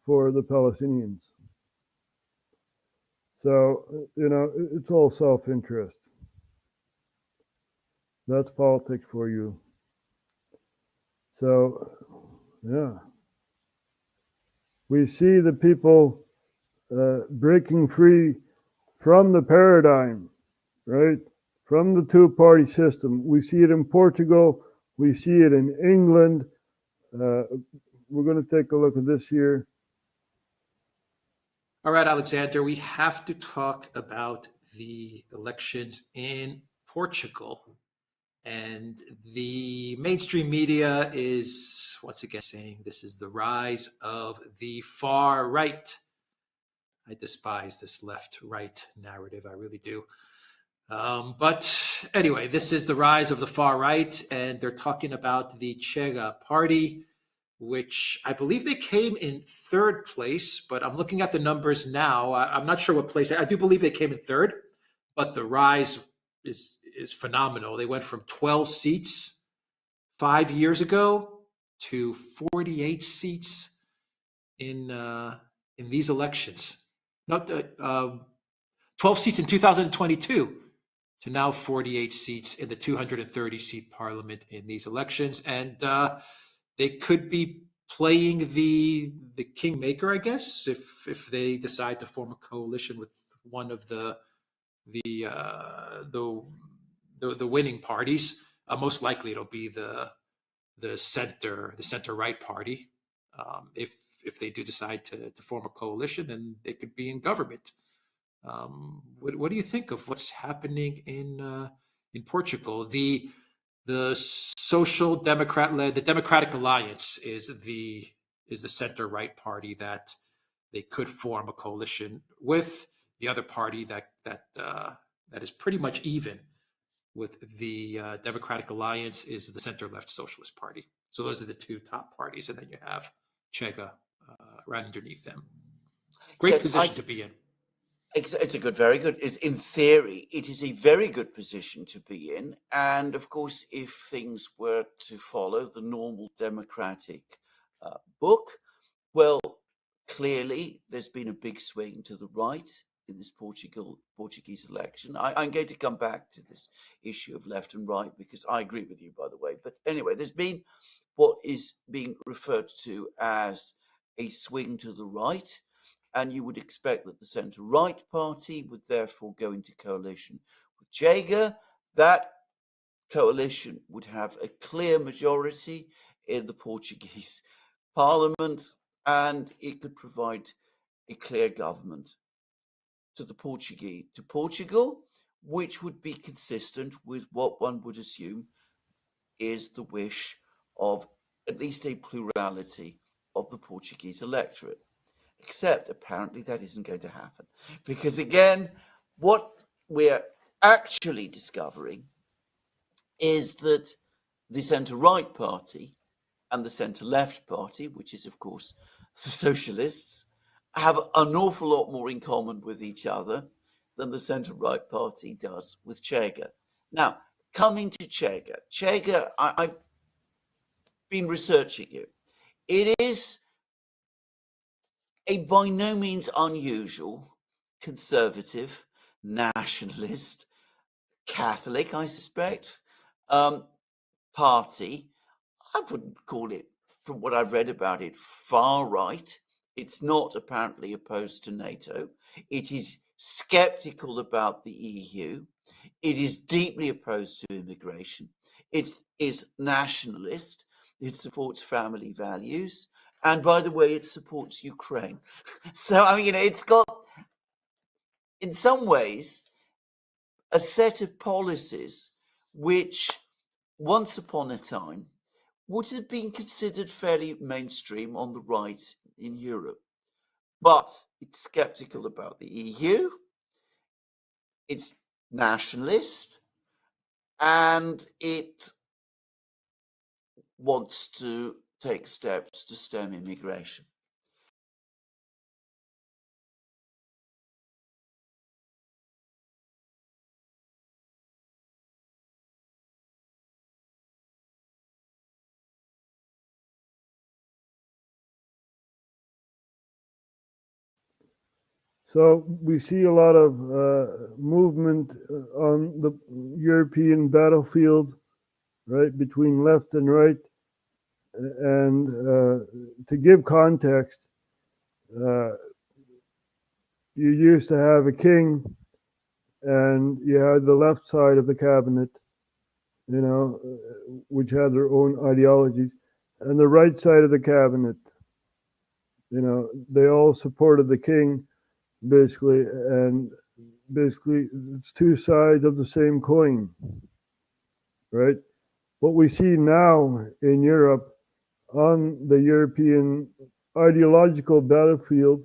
for the Palestinians. So, you know, it's all self-interest. That's politics for you. So, yeah. We see the people breaking free from the paradigm, right? From the two-party system. We see it in Portugal. We see it in England. We're going to take a look at this here. All right, Alexander, we have to talk about the elections in Portugal. And the mainstream media is once again saying this is the rise of the far right. I despise this left-right narrative, I really do. But anyway, this is the rise of the far right, and they're talking about the Chega party, which I believe they came in third place, but I'm looking at the numbers now. I'm not sure what place. I do believe they came in third, but the rise is phenomenal. They went from 12 seats 5 years ago to 48 seats in these elections. Not 12 seats in 2022 to now 48 seats in the 230-seat parliament in these elections, and they could be playing the kingmaker, I guess, if they decide to form a coalition with one of the winning parties. Most likely, it'll be the center right party. If they do decide to form a coalition, then they could be in government. What do you think of what's happening in Portugal? The Social Democrat-led, the Democratic Alliance is the center-right party that they could form a coalition with. The other party that is pretty much even with the Democratic Alliance is the center-left Socialist Party. So those are the two top parties, and then you have Chega right underneath them. Great position to be in. It's a very good. In theory, it is a very good position to be in. And of course, if things were to follow the normal democratic book, well, clearly there's been a big swing to the right in this Portuguese election. I'm going to come back to this issue of left and right because I agree with you, by the way. But anyway, there's been what is being referred to as a swing to the right. And you would expect that the centre-right party would therefore go into coalition with Chega. That coalition would have a clear majority in the Portuguese parliament, and it could provide a clear government to Portugal, which would be consistent with what one would assume is the wish of at least a plurality of the Portuguese electorate. Except apparently that isn't going to happen. Because again, what we're actually discovering is that the centre-right party and the centre-left party, which is of course the socialists, have an awful lot more in common with each other than the centre-right party does with Chega. Now, coming to Chega, I've been researching it. It is a by no means unusual conservative, nationalist, Catholic, I suspect, party. I wouldn't call it, from what I've read about it, far right. It's not apparently opposed to NATO. It is skeptical about the EU. It is deeply opposed to immigration. It is nationalist. It supports family values. And by the way, it supports Ukraine. So, I mean, it's got, in some ways, a set of policies which, once upon a time, would have been considered fairly mainstream on the right in Europe. But it's skeptical about the EU, it's nationalist, and it wants to take steps to stem immigration. So we see a lot of movement on the European battlefield, right, between left and right. And to give context, you used to have a king and you had the left side of the cabinet, you know, which had their own ideologies, and the right side of the cabinet, you know, they all supported the king, basically, and basically it's two sides of the same coin. right? What we see now in Europe on the European ideological battlefield,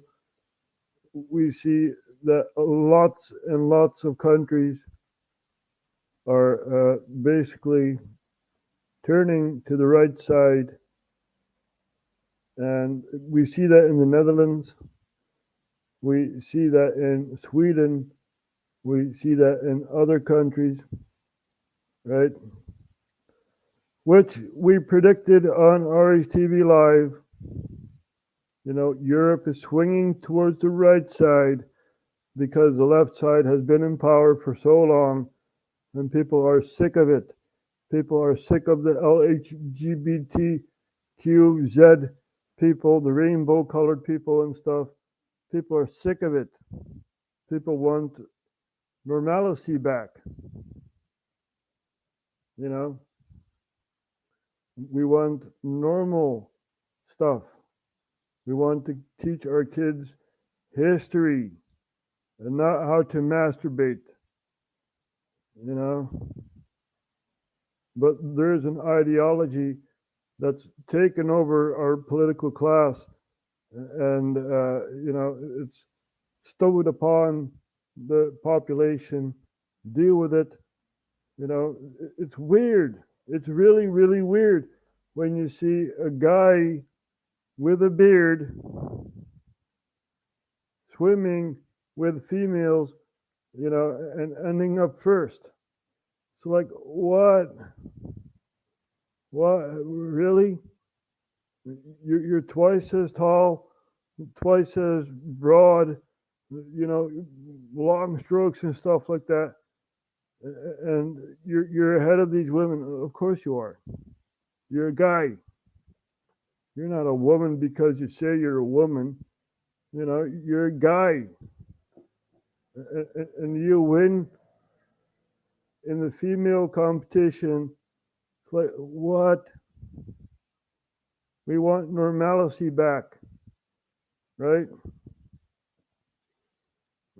we see that lots and lots of countries are basically turning to the right side. And we see that in the Netherlands. We see that in Sweden. We see that in other countries, right? Which we predicted on RHTVLive. You know, Europe is swinging towards the right side because the left side has been in power for so long, and people are sick of it. People are sick of the LGBTQZ people, the rainbow colored people and stuff. People are sick of it. People want normalcy back. You know, we want normal stuff. We want to teach our kids history and not how to masturbate, you know. But there's an ideology that's taken over our political class, and you know, it's stowed upon the population. Deal with it. You know, it's weird. It's really, really weird when you see a guy with a beard swimming with females, you know, and ending up first. So like, what? What, really? You're twice as tall, twice as broad, you know, long strokes and stuff like that. And you're ahead of these women. Of course you are. You're a guy. You're not a woman because you say you're a woman. You know, you're a guy. And you win in the female competition. It's like, what? We want normalcy back. Right?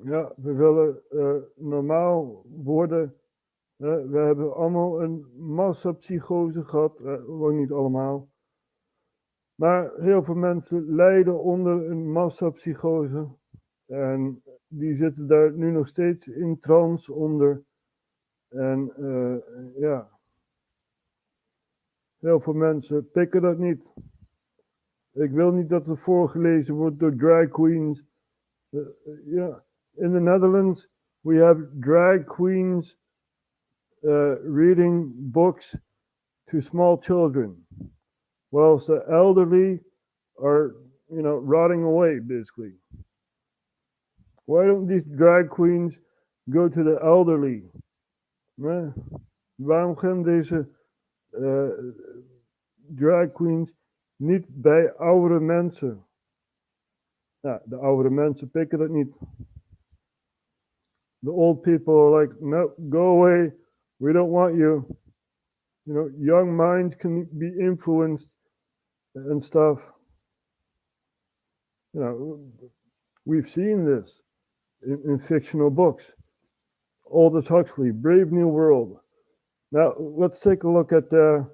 Ja, we willen normaal worden. We hebben allemaal een massapsychose gehad. Lang niet allemaal. Maar heel veel mensen lijden onder een massapsychose. En die zitten daar nu nog steeds in trance onder. En ja, heel veel mensen pikken dat niet. Ik wil niet dat het voorgelezen wordt door drag queens. Ja, in the Netherlands we have drag queens reading books to small children, whilst the elderly are, you know, rotting away, basically. Why don't these drag queens go to the elderly? Waarom gaan deze drag queens niet bij oudere mensen? Ja, de oudere mensen pikken dat niet. The old people are like, no, go away. We don't want you. You know, young minds can be influenced and stuff. You know, we've seen this in fictional books. Aldous Huxley, Brave New World. Now, let's take a look at a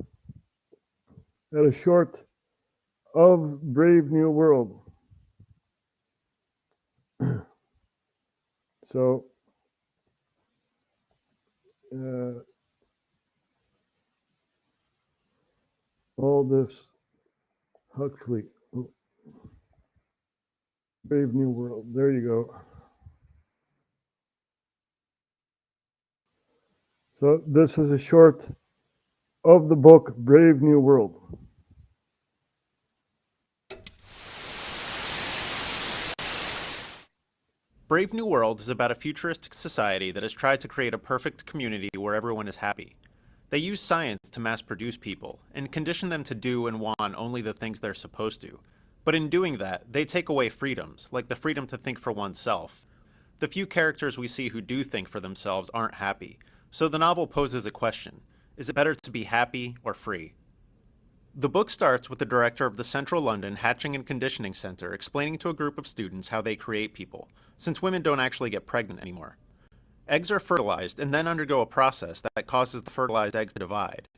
short of Brave New World. So, Aldous Huxley, Brave New World. There you go. So this is a short of the book Brave New World. Brave New World is about a futuristic society that has tried to create a perfect community where everyone is happy. They use science to mass produce people and condition them to do and want only the things they're supposed to. But in doing that, they take away freedoms, like the freedom to think for oneself. The few characters we see who do think for themselves aren't happy, so the novel poses a question. Is it better to be happy or free? The book starts with the director of the Central London Hatching and Conditioning Center explaining to a group of students how they create people, since women don't actually get pregnant anymore. Eggs are fertilized and then undergo a process that causes the fertilized eggs to divide.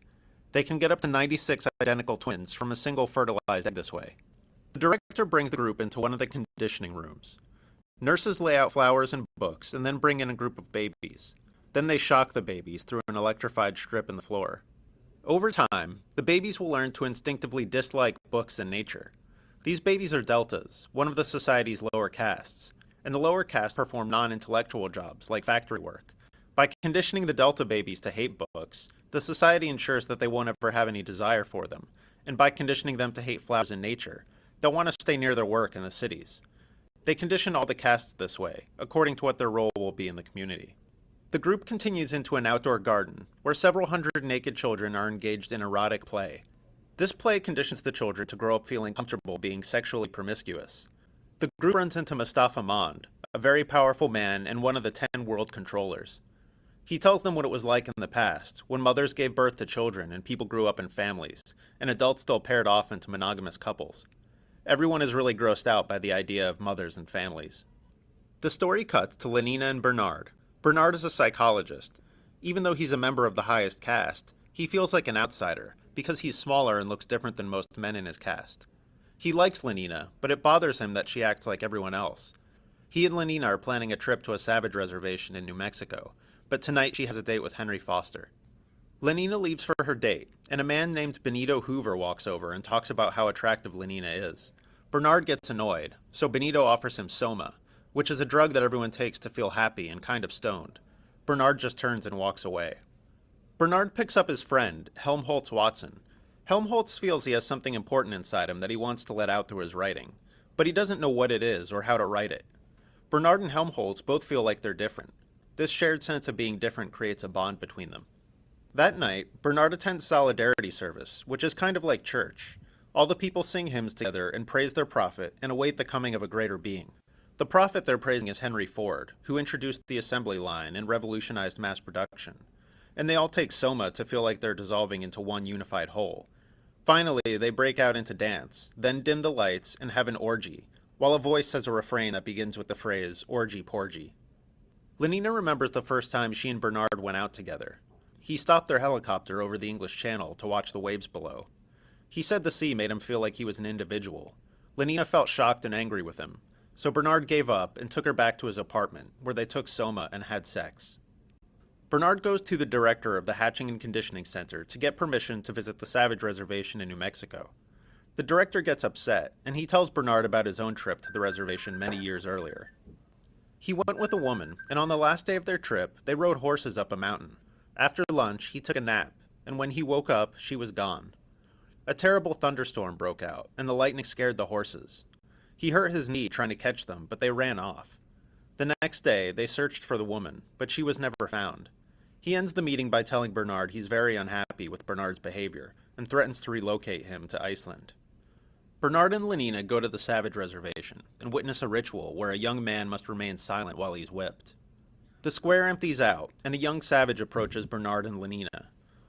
They can get up to 96 identical twins from a single fertilized egg this way. The director brings the group into one of the conditioning rooms. Nurses lay out flowers and books and then bring in a group of babies. Then they shock the babies through an electrified strip in the floor. Over time, the babies will learn to instinctively dislike books and nature. These babies are deltas, one of the society's lower castes, and the lower caste perform non-intellectual jobs like factory work. By conditioning the delta babies to hate books, the society ensures that they won't ever have any desire for them, and by conditioning them to hate flowers and nature, they'll want to stay near their work in the cities. They condition all the castes this way, according to what their role will be in the community. The group continues into an outdoor garden, where several hundred naked children are engaged in erotic play. This play conditions the children to grow up feeling comfortable being sexually promiscuous. The group runs into Mustafa Mond, a very powerful man and one of the 10 world controllers. He tells them what it was like in the past, when mothers gave birth to children and people grew up in families, and adults still paired off into monogamous couples. Everyone is really grossed out by the idea of mothers and families. The story cuts to Lenina and Bernard. Bernard is a psychologist. Even though he's a member of the highest caste, he feels like an outsider, because he's smaller and looks different than most men in his caste. He likes Lenina, but it bothers him that she acts like everyone else. He and Lenina are planning a trip to a savage reservation in New Mexico, but tonight she has a date with Henry Foster. Lenina leaves for her date, and a man named Benito Hoover walks over and talks about how attractive Lenina is. Bernard gets annoyed, so Benito offers him soma, which is a drug that everyone takes to feel happy and kind of stoned. Bernard just turns and walks away. Bernard picks up his friend, Helmholtz Watson. Helmholtz feels he has something important inside him that he wants to let out through his writing, but he doesn't know what it is or how to write it. Bernard and Helmholtz both feel like they're different. This shared sense of being different creates a bond between them. That night, Bernard attends Solidarity service, which is kind of like church. All the people sing hymns together and praise their prophet and await the coming of a greater being. The prophet they're praising is Henry Ford, who introduced the assembly line and revolutionized mass production. And they all take soma to feel like they're dissolving into one unified whole. Finally, they break out into dance, then dim the lights and have an orgy, while a voice says a refrain that begins with the phrase, orgy porgy. Lenina remembers the first time she and Bernard went out together. He stopped their helicopter over the English Channel to watch the waves below. He said the sea made him feel like he was an individual. Lenina felt shocked and angry with him, so Bernard gave up and took her back to his apartment, where they took soma and had sex. Bernard goes to the director of the Hatching and Conditioning Center to get permission to visit the Savage Reservation in New Mexico. The director gets upset, and he tells Bernard about his own trip to the reservation many years earlier. He went with a woman, and on the last day of their trip, they rode horses up a mountain. After lunch, he took a nap, and when he woke up, she was gone. A terrible thunderstorm broke out, and the lightning scared the horses. He hurt his knee trying to catch them, but they ran off. The next day, they searched for the woman, but she was never found. He ends the meeting by telling Bernard he's very unhappy with Bernard's behavior, and threatens to relocate him to Iceland. Bernard and Lenina go to the Savage Reservation, and witness a ritual where a young man must remain silent while he's whipped. The square empties out, and a young savage approaches Bernard and Lenina.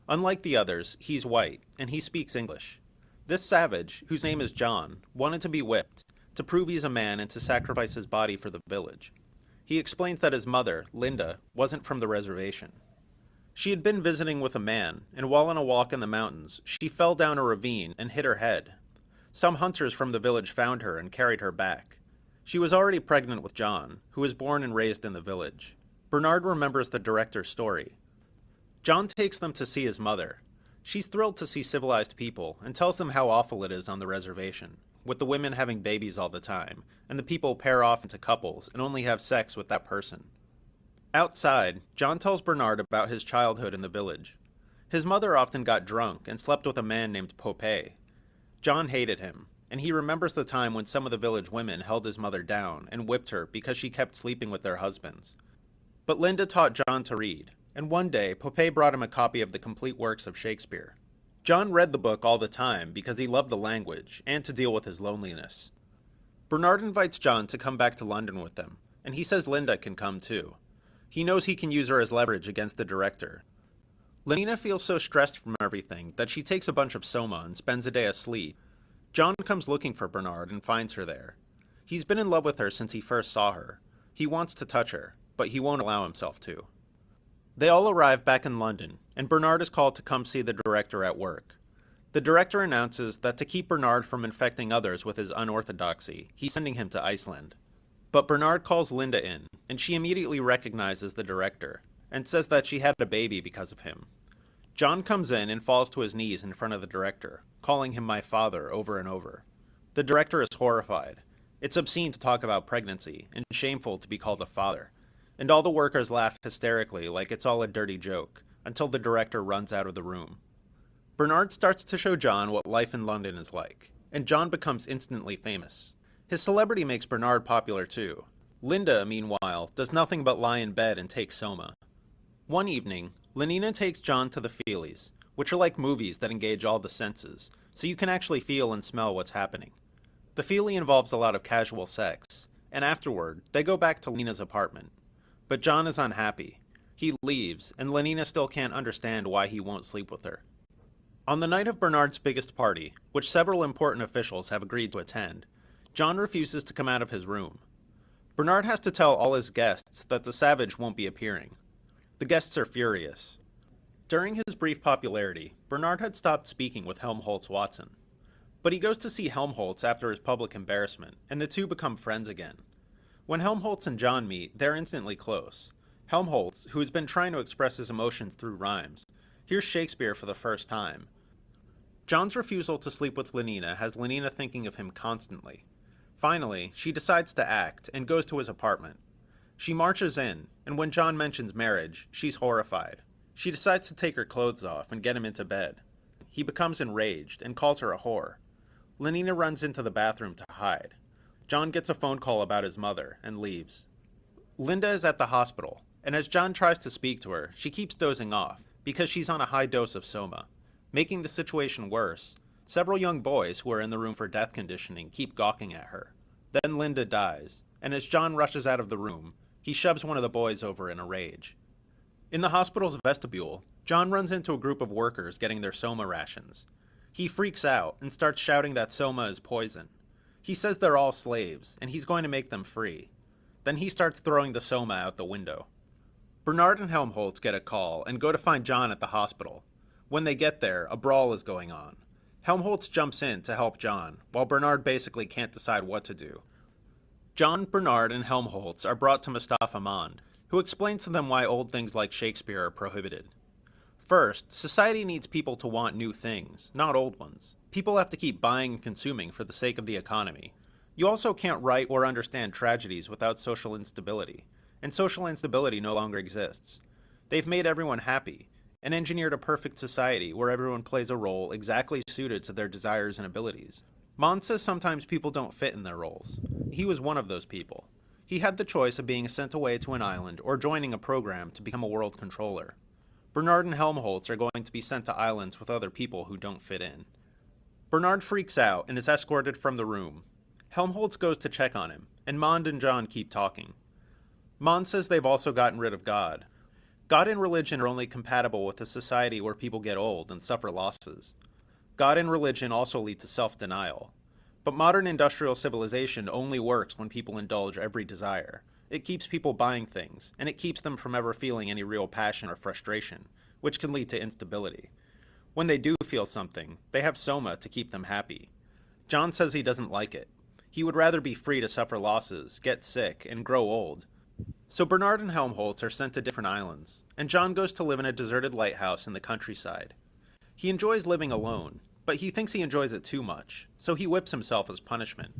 Unlike the others, he's white, and he speaks English. This savage, whose name is John, wanted to be whipped, to prove he's a man and to sacrifice his body for the village. He explains that his mother, Linda, wasn't from the reservation. She had been visiting with a man, and while on a walk in the mountains, she fell down a ravine and hit her head. Some hunters from the village found her and carried her back. She was already pregnant with John, who was born and raised in the village. Bernard remembers the director's story. John takes them to see his mother. She's thrilled to see civilized people and tells them how awful it is on the reservation, with the women having babies all the time, and the people pair off into couples and only have sex with that person. Outside, John tells Bernard about his childhood in the village. His mother often got drunk and slept with a man named Popé. John hated him, and he remembers the time when some of the village women held his mother down and whipped her because she kept sleeping with their husbands. But Linda taught John to read, and one day Popé brought him a copy of the complete works of Shakespeare. John read the book all the time because he loved the language and to deal with his loneliness. Bernard invites John to come back to London with them, and he says Linda can come too. He knows he can use her as leverage against the director. Lenina feels so stressed from everything that she takes a bunch of soma and spends a day asleep. John comes looking for Bernard and finds her there. He's been in love with her since he first saw her. He wants to touch her. but he won't allow himself to. They all arrive back in London, and Bernard is called to come see the director at work. The director announces that to keep Bernard from infecting others with his unorthodoxy, he's sending him to Iceland. But Bernard calls Linda in, and she immediately recognizes the director, and says that she had a baby because of him. John comes in and falls to his knees in front of the director, calling him my father over and over. The director is horrified. It's obscene to talk about pregnancy, and shameful to be called a father. And all the workers laugh hysterically like it's all a dirty joke, until the director runs out of the room. Bernard starts to show John what life in London is like, and John becomes instantly famous. His celebrity makes Bernard popular too. Linda, meanwhile, does nothing but lie in bed and take soma. One evening, Lenina takes John to the feelies, which are like movies that engage all the senses, so you can actually feel and smell what's happening. The feelie involves a lot of casual sex, and afterward, they go back to Lena's apartment. But John is unhappy. He leaves, and Lenina still can't understand why he won't sleep with her. On the night of Bernard's biggest party, which several important officials have agreed to attend, John refuses to come out of his room. Bernard has to tell all his guests that the savage won't be appearing. The guests are furious. During his brief popularity, Bernard had stopped speaking with Helmholtz Watson. But he goes to see Helmholtz after his public embarrassment, and the two become friends again. When Helmholtz and John meet, they're instantly close. Helmholtz, who has been trying to express his emotions through rhymes, hears Shakespeare for the first time. John's refusal to sleep with Lenina has Lenina thinking of him constantly. Finally, she decides to act and goes to his apartment. She marches in, and when John mentions marriage, she's horrified. She decides to take her clothes off and get him into bed. He becomes enraged and calls her a whore. Lenina runs into the bathroom to hide. John gets a phone call about his mother and leaves. Linda is at the hospital, and as John tries to speak to her, she keeps dozing off because she's on a high dose of soma. Making the situation worse, several young boys who are in the room for death conditioning keep gawking at her. Then Linda dies, and as John rushes out of the room, he shoves one of the boys over in a rage. In the hospital's vestibule, John runs into a group of workers getting their soma rations. He freaks out and starts shouting that soma is poison. He says they're all slaves, and he's going to make them free. Then he starts throwing the soma out the window. Bernard and Helmholtz get a call and go to find John at the hospital. When they get there, a brawl is going on. Helmholtz jumps in to help John, while Bernard basically can't decide what to do. John, Bernard, and Helmholtz are brought to Mustafa Mond, who explains to them why old things like Shakespeare are prohibited. First, society needs people to want new things, not old ones. People have to keep buying and consuming for the sake of the economy. You also can't write or understand tragedies without social instability, and social instability no longer exists. They've made everyone happy, and engineered a perfect society where everyone plays a role exactly suited to their desires and abilities. Mond says sometimes people don't fit in their roles. He was one of those people. He had the choice of being sent away to an island or joining a program to become a world controller. Bernard and Helmholtz are going to be sent to islands with other people who don't fit in. Bernard freaks out and is escorted from the room. Helmholtz goes to check on him, and Mond and John keep talking. Mond says they've also gotten rid of God. God and religion are only compatible with a society where people get old and suffer losses. God and religion also lead to self-denial. But modern industrial civilization only works when people indulge every desire. It keeps people buying things, and it keeps them from ever feeling any real passion or frustration, which can lead to instability. When they do feel something, they have soma to keep them happy. John says he doesn't like it. He would rather be free to suffer losses, get sick, and grow old. So Bernard and Helmholtz are sent to different islands, and John goes to live in a deserted lighthouse in the countryside. He enjoys living alone, but he thinks he enjoys it too much, so he whips himself as punishment.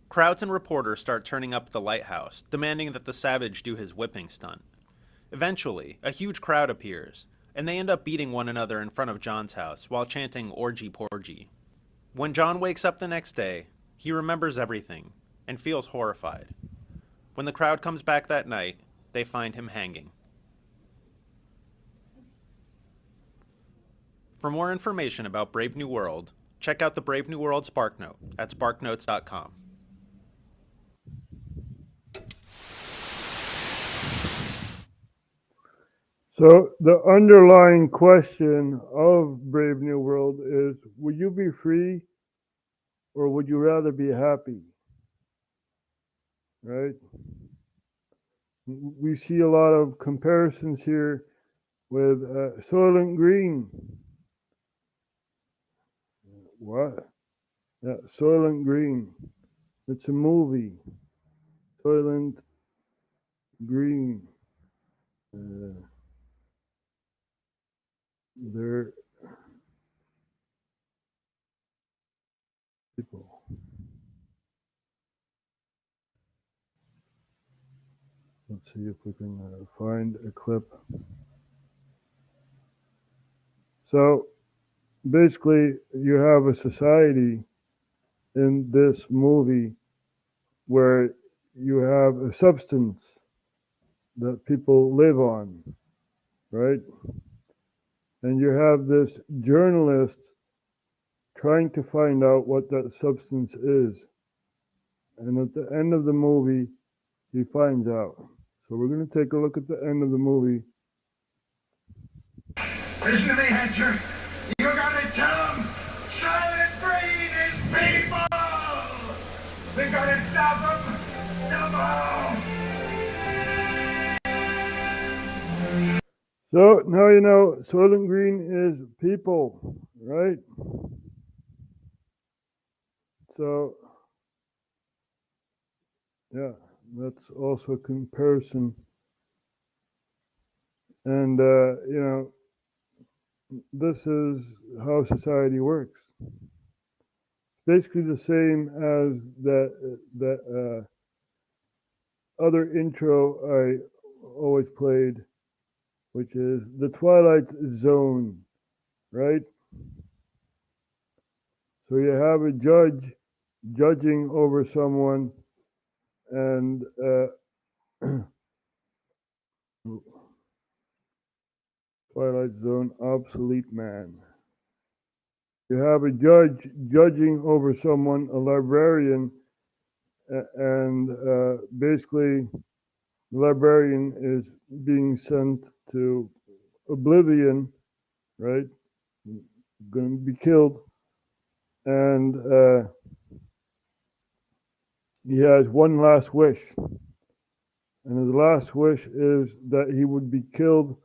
Crowds and reporters start turning up at the lighthouse, demanding that the savage do his whipping stunt. Eventually, a huge crowd appears, and they end up beating one another in front of John's house while chanting "Orgy Porgy." When John wakes up the next day, he remembers everything and feels horrified. When the crowd comes back that night, they find him hanging. For more information about Brave New World, check out the Brave New World SparkNote at sparknotes.com. So the underlying question of Brave New World is, would you be free or would you rather be happy? Right? We see a lot of comparisons here with Soylent Green. What? Yeah, Soylent Green. It's a movie. Soylent Green. They're people. Let's see if we can find a clip. So basically, you have a society in this movie where you have a substance that people live on, right? And you have this journalist trying to find out what that substance is. And at the end of the movie, he finds out. So we're going to take a look at the end of the movie. Listen to me, Hatcher. You're gonna tell them Soylent Green is people! We're gonna stop them somehow! So now you know Soylent Green is people, right? So, yeah, that's also a comparison. And, you know, this is how society works. Basically the same as that other intro I always played, which is the Twilight Zone, right? So you have a judge judging over someone, and Twilight Zone, obsolete man. You have a judge judging over someone, a librarian, and basically the librarian is being sent to oblivion, right? Going to be killed. And he has one last wish. And his last wish is that he would be killed,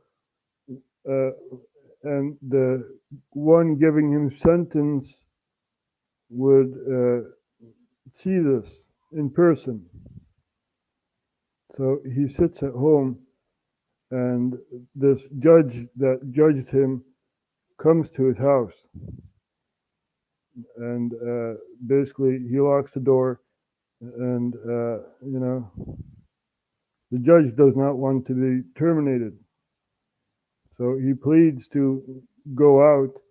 and the one giving him sentence would see this in person. So he sits at home, and this judge that judged him comes to his house. And basically he locks the door, and you know, the judge does not want to be terminated. So he pleads to go out,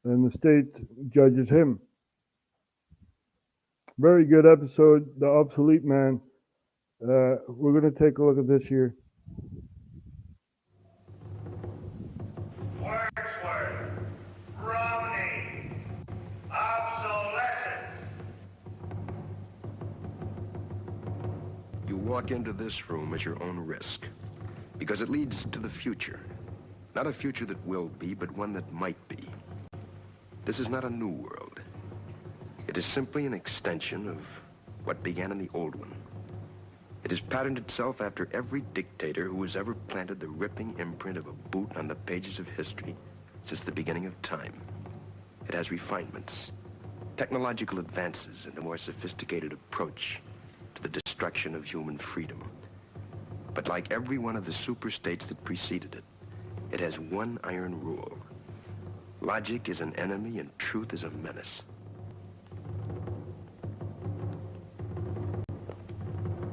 and the state judges him. Very good episode, The Obsolete Man. We're going to take a look at this here. Wordsworth, Romney, obsolescence. You walk into this room at your own risk, because it leads to the future. Not a future that will be, but one that might be. This is not a new world. It is simply an extension of what began in the old one. It has patterned itself after every dictator who has ever planted the ripping imprint of a boot on the pages of history since the beginning of time. It has refinements, technological advances, and a more sophisticated approach to the destruction of human freedom. But like every one of the superstates that preceded it, it has one iron rule. Logic is an enemy and truth is a menace.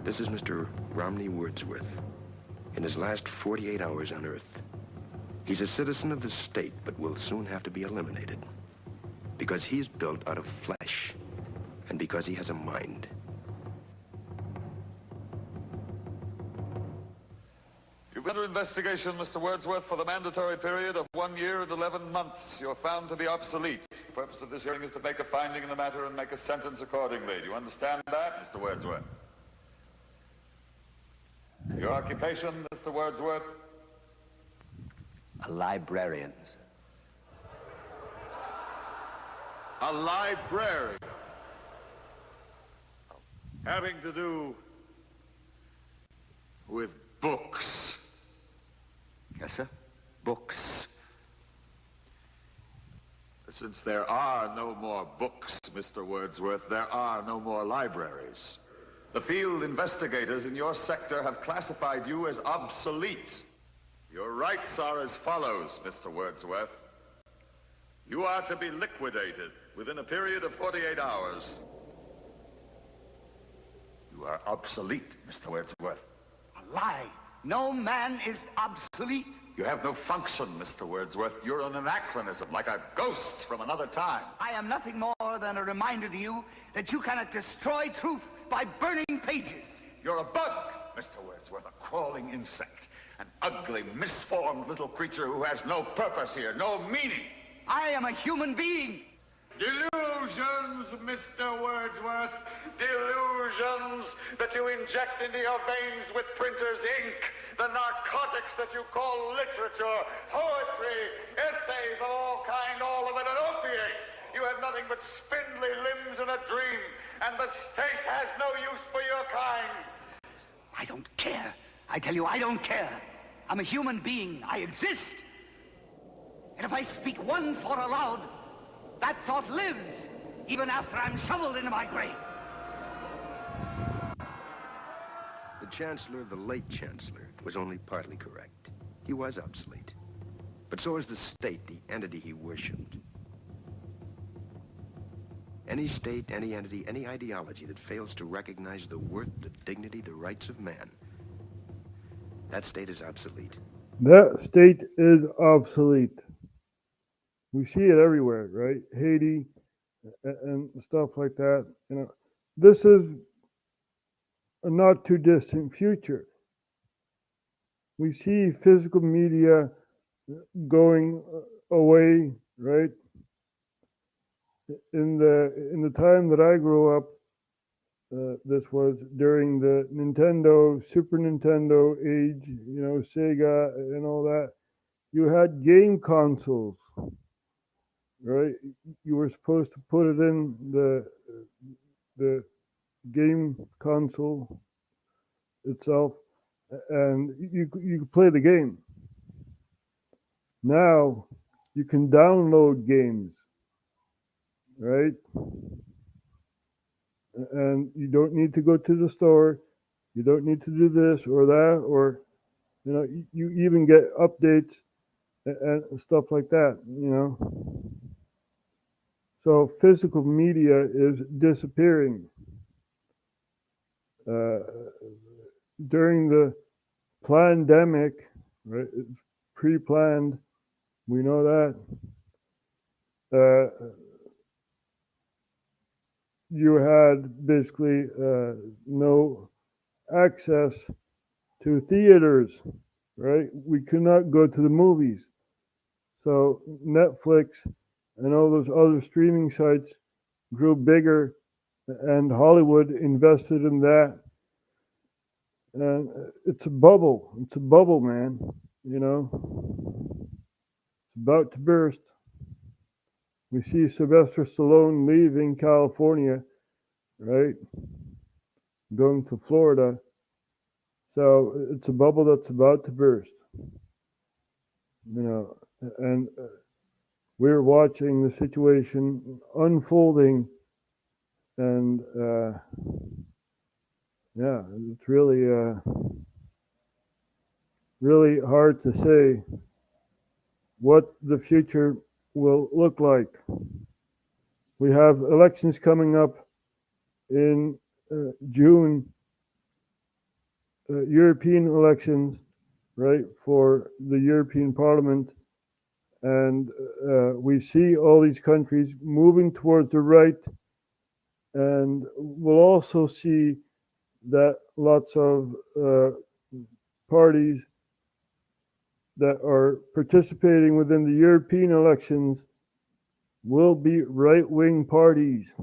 This is Mr. Romney Wordsworth in his last 48 hours on Earth. He's a citizen of the state, but will soon have to be eliminated because he is built out of flesh and because he has a mind. You've been under investigation, Mr. Wordsworth, for the mandatory period of 1 year and 11 months. You're found to be obsolete. The purpose of this hearing is to make a finding in the matter and make a sentence accordingly. Do you understand that, Mr. Wordsworth? Your occupation, Mr. Wordsworth? A librarian. A librarian. Having to do with books. Yes, sir. Books. Since there are no more books, Mr. Wordsworth, there are no more libraries. The field investigators in your sector have classified you as obsolete. Your rights are as follows, Mr. Wordsworth. You are to be liquidated within a period of 48 hours. You are obsolete, Mr. Wordsworth. A lie. No man is obsolete. You have no function, Mr. Wordsworth. You're an anachronism, like a ghost from another time. I am nothing more than a reminder to you that you cannot destroy truth by burning pages. You're a bug, Mr. Wordsworth, a crawling insect, an ugly, misformed little creature who has no purpose here, no meaning. I am a human being. Delusions, Mr. Wordsworth. Delusions that you inject into your veins with printer's ink. The narcotics that you call literature, poetry, essays of all kind, all of it an opiate. You have nothing but spindly limbs and a dream, and the state has no use for your kind. I don't care. I tell you, I don't care. I'm a human being. I exist. And if I speak one thought aloud, that thought lives, even after I'm shoveled into my grave. The Chancellor, the late Chancellor, was only partly correct. He was obsolete. But so is the state, the entity he worshipped. Any state, any entity, any ideology that fails to recognize the worth, the dignity, the rights of man, that state is obsolete. That state is obsolete. We see it everywhere, right? Haiti and stuff like that. You know, this is a not too distant future. We see physical media going away, right? In the time that I grew up, this was during the Nintendo, Super Nintendo age, you know, Sega and all that. You had game consoles, right? You were supposed to put it in the game console itself, and you could play the game. Now you can download games, right? And you don't need to go to the store. You don't need to do this or that, or you know, you even get updates and stuff like that, you know. So physical media is disappearing. During the pandemic, right? It's pre-planned. We know that. You had basically no access to theaters, right? We could not go to the movies. So Netflix and all those other streaming sites grew bigger, and Hollywood invested in that. And it's a bubble. It's a bubble, man. You know, it's about to burst. We see Sylvester Stallone leaving California, right? Going to Florida. So it's a bubble that's about to burst. You know, and we're watching the situation unfolding, and yeah, it's really, really hard to say what the future will look like. We have elections coming up in June, European elections, right, for the European Parliament. And we see all these countries moving towards the right. And we'll also see that lots of parties that are participating within the European elections will be right-wing parties.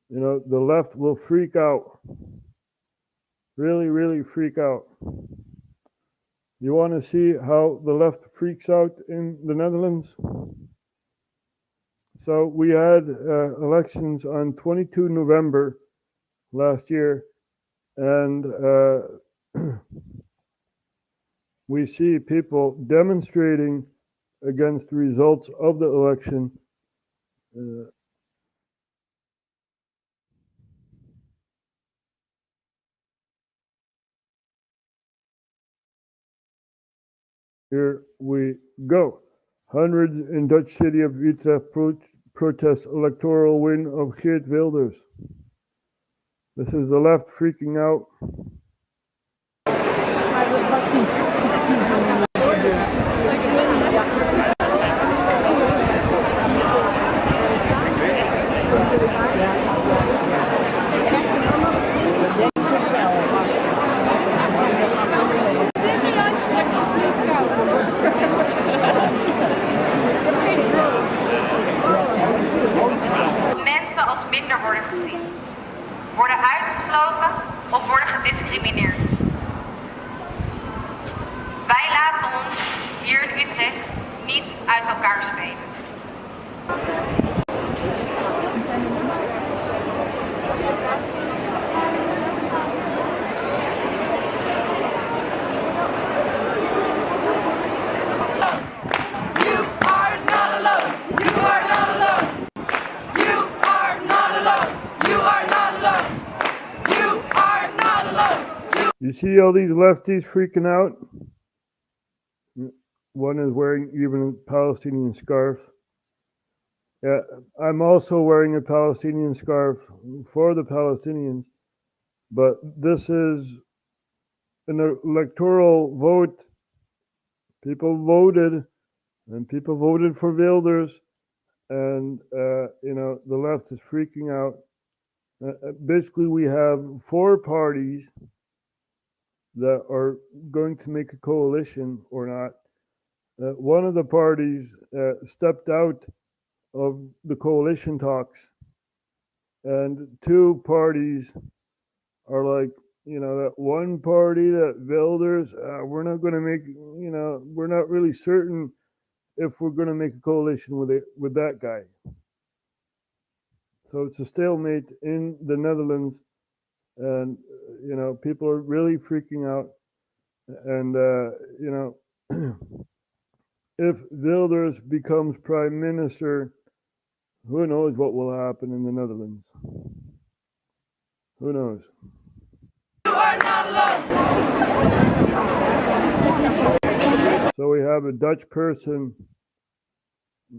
You know, the left will freak out. Really, really freak out. You want to see how the left freaks out in the Netherlands? So we had elections on 22 November last year, and we see people demonstrating against the results of the election. Here we go. Hundreds in Dutch city of Utrecht protest electoral win of Geert Wilders. This is the left freaking out. Mensen als minder worden gezien, worden uitgesloten of worden gediscrimineerd. Wij laten ons hier in Utrecht niet uit elkaar spelen. You see all these lefties freaking out? One is wearing even a Palestinian scarf. Yeah, I'm also wearing a Palestinian scarf for the Palestinians, but this is an electoral vote. People voted, and people voted for Wilders, and the left is freaking out. Basically, we have 4 parties that are going to make a coalition or not. One of the parties stepped out of the coalition talks, and 2 parties are like, that one party, that Wilders, we're not going to make, we're not really certain if we're going to make a coalition with that guy. So it's a stalemate in the Netherlands, and people are really freaking out, and if Wilders becomes prime minister, who knows what will happen in the Netherlands? Who knows? You are not alone. So we have a Dutch person.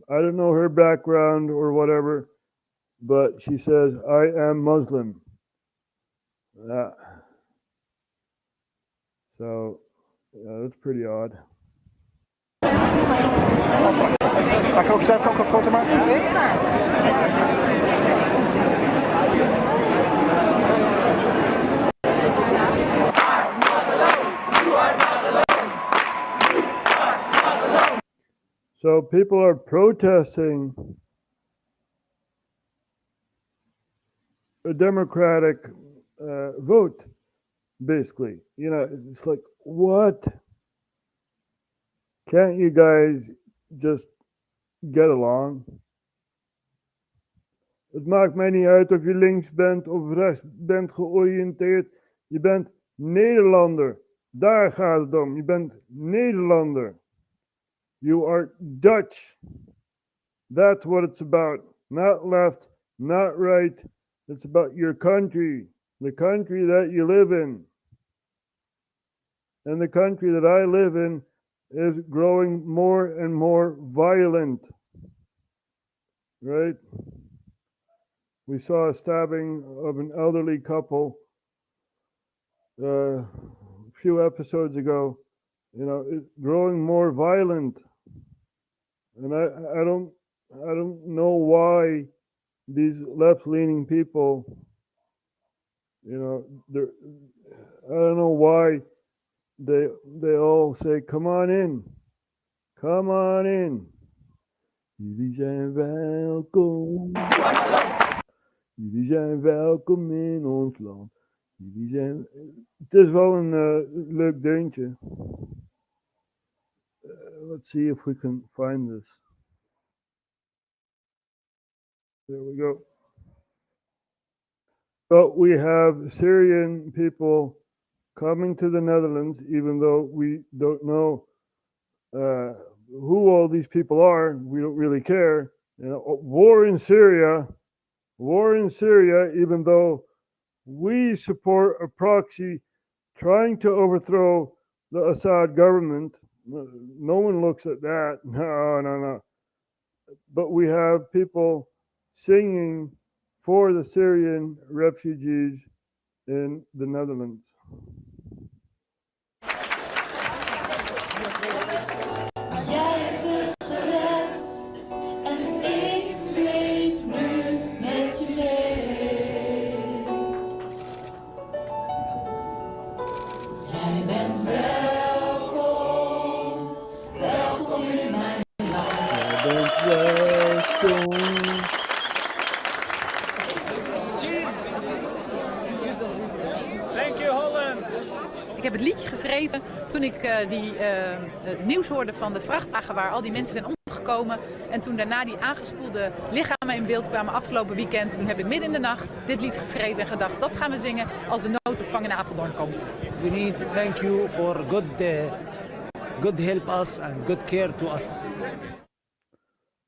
I don't know her background or whatever, but she says, "I am Muslim." So that's pretty odd. Mag ik ook zelf ook een foto maken? Zeker. So people are protesting a democratic vote, basically. It's like, what? Can't you guys just get along? Het maakt mij niet uit of je links bent of rechts bent georiënteerd. Je bent Nederlander. Daar gaat het om. Je bent Nederlander. You are Dutch. That's what it's about. Not left, not right. It's about your country. The country that you live in. And the country that I live in is growing more and more violent. Right? We saw a stabbing of an elderly couple a few episodes ago. It's growing more violent. And I don't know why these left-leaning people, I don't know why they all say, come on in. Come on in. Jullie zijn welkom. Jullie zijn welkom in ons land. Jullie zijn... Het is wel een leuk deuntje. Let's see if we can find this. There we go. So we have Syrian people coming to the Netherlands, even though we don't know who all these people are. We don't really care. You know, war in Syria, even though we support a proxy trying to overthrow the Assad government. No one looks at that. No. But we have people singing for the Syrian refugees in the Netherlands. Jij hebt het gered en ik leef nu met je mee. Jij bent welkom, welkom in mijn land. Jij bent welkom. Thank you, Holland. Ik heb het liedje geschreven toen ik het nieuws hoorde van de vrachtwagen waar al die mensen zijn omgekomen. En toen daarna die aangespoelde lichamen in beeld kwamen afgelopen weekend. Toen heb ik midden in de nacht dit lied geschreven en gedacht, dat gaan we zingen als de noodopvang in Apeldoorn komt. We need to thank you for good help us and good care to us.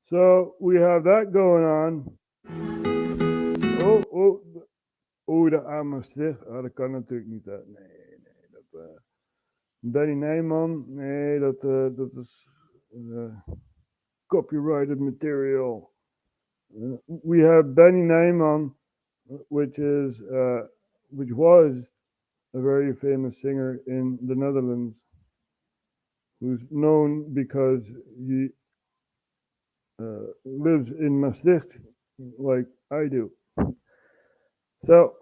So we have that going on. De Maatschappelijk. Dat kan natuurlijk niet. Nee, dat Benny Nijman. Nee, dat is copyrighted material. We have Benny Nijman, which was a very famous singer in the Netherlands, who's known because he lives in Maastricht, like I do. So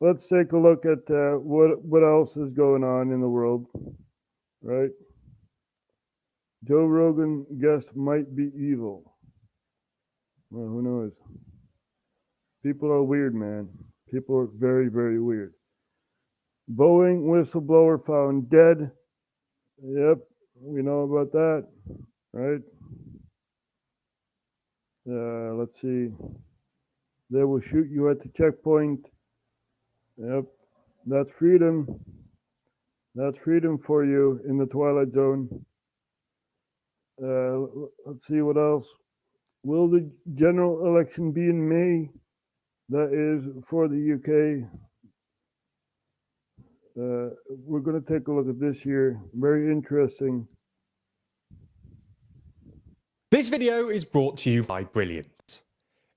let's take a look at what else is going on in the world, right? Joe Rogan guest might be evil. Well, who knows? People are weird, man. People are very, very weird. Boeing whistleblower found dead. Yep, we know about that, right? Let's see. They will shoot you at the checkpoint. Yep, that's freedom. That's freedom for you in the Twilight Zone. Let's see what else. Will the general election be in May? That is for the UK. We're going to take a look at this year. Very interesting. This video is brought to you by Brilliant.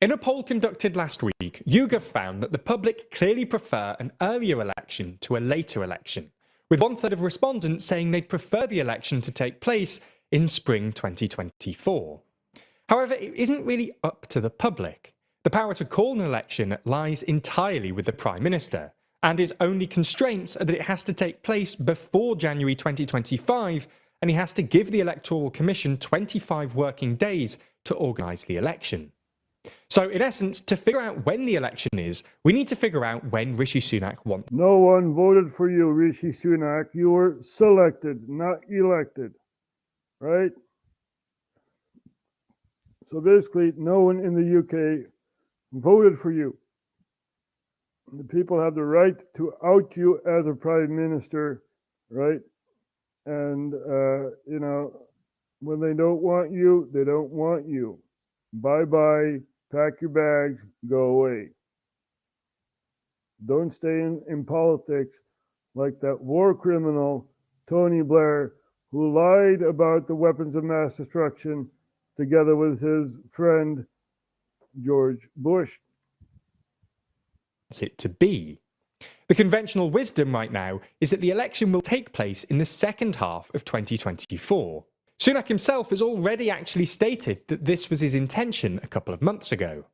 In a poll conducted last week, YouGov found that the public clearly prefer an earlier election to a later election, with 1/3 of respondents saying they'd prefer the election to take place in spring 2024. However, it isn't really up to the public. The power to call an election lies entirely with the Prime Minister, and his only constraints are that it has to take place before January 2025, and he has to give the Electoral Commission 25 working days to organise the election. So, in essence, to figure out when the election is, we need to figure out when Rishi Sunak wants. No one voted for you, Rishi Sunak. You were selected, not elected, right? So basically, no one in the UK voted for you. The people have the right to out you as a prime minister, right? And, when they don't want you, they don't want you. Bye-bye, pack your bags, go away. Don't stay in politics like that war criminal, Tony Blair, who lied about the weapons of mass destruction together with his friend, George Bush. It to be. The conventional wisdom right now is that the election will take place in the second half of 2024. Sunak himself has already actually stated that this was his intention a couple of months ago.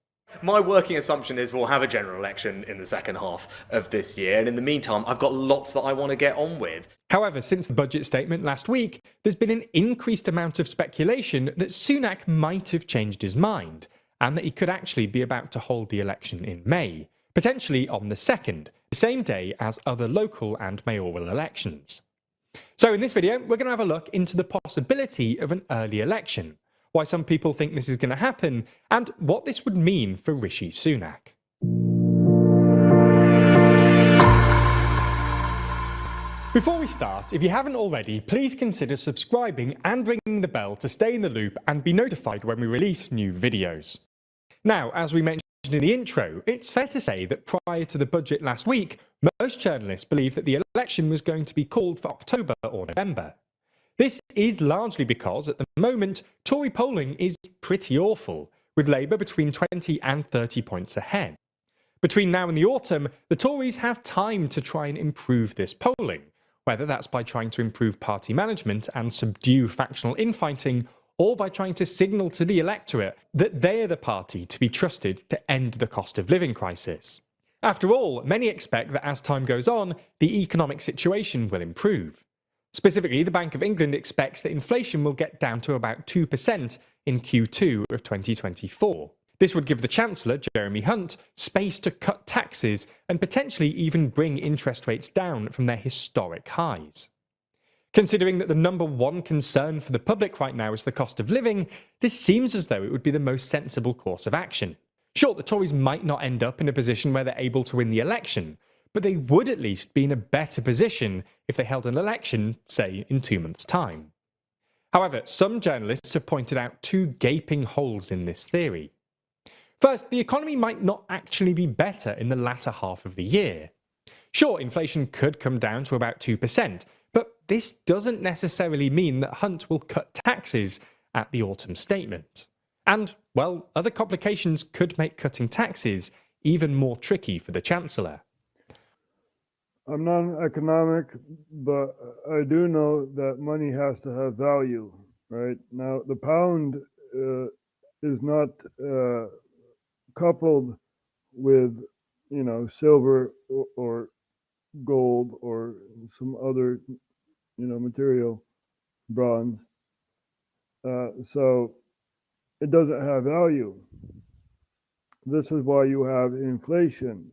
My working assumption is we'll have a general election in the second half of this year, and in the meantime, I've got lots that I want to get on with. However, since the budget statement last week, there's been an increased amount of speculation that Sunak might have changed his mind, and that he could actually be about to hold the election in May, potentially on the 2nd, the same day as other local and mayoral elections. So in this video, we're going to have a look into the possibility of an early election, why some people think this is going to happen, and what this would mean for Rishi Sunak. Before we start, if you haven't already, please consider subscribing and ringing the bell to stay in the loop and be notified when we release new videos. Now, as we mentioned in the intro, it's fair to say that prior to the budget last week, most journalists believed that the election was going to be called for October or November. This is largely because, at the moment, Tory polling is pretty awful, with Labour between 20 and 30 points ahead. Between now and the autumn, the Tories have time to try and improve this polling, whether that's by trying to improve party management and subdue factional infighting, or by trying to signal to the electorate that they are the party to be trusted to end the cost of living crisis. After all, many expect that as time goes on, the economic situation will improve. Specifically, the Bank of England expects that inflation will get down to about 2% in Q2 of 2024. This would give the Chancellor, Jeremy Hunt, space to cut taxes and potentially even bring interest rates down from their historic highs. Considering that the number one concern for the public right now is the cost of living, this seems as though it would be the most sensible course of action. Sure, the Tories might not end up in a position where they're able to win the election, but they would at least be in a better position if they held an election, say, in 2 months' time. However, some journalists have pointed out two gaping holes in this theory. First, the economy might not actually be better in the latter half of the year. Sure, inflation could come down to about 2%, but this doesn't necessarily mean that Hunt will cut taxes at the autumn statement. And, well, other complications could make cutting taxes even more tricky for the Chancellor. I'm not an economic, but I do know that money has to have value, right? Now, the pound is not coupled with, silver or gold or some other, material, bronze. So it doesn't have value. This is why you have inflation,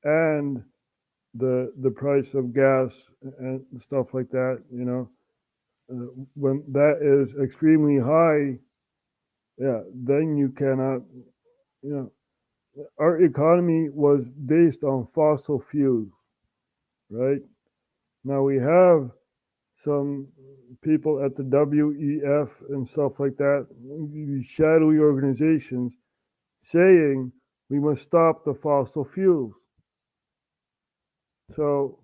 and the price of gas and stuff like that, when that is extremely high, then you cannot, our economy was based on fossil fuels, right? Now we have some people at the WEF and stuff like that, these shadowy organizations, saying we must stop the fossil fuels. So,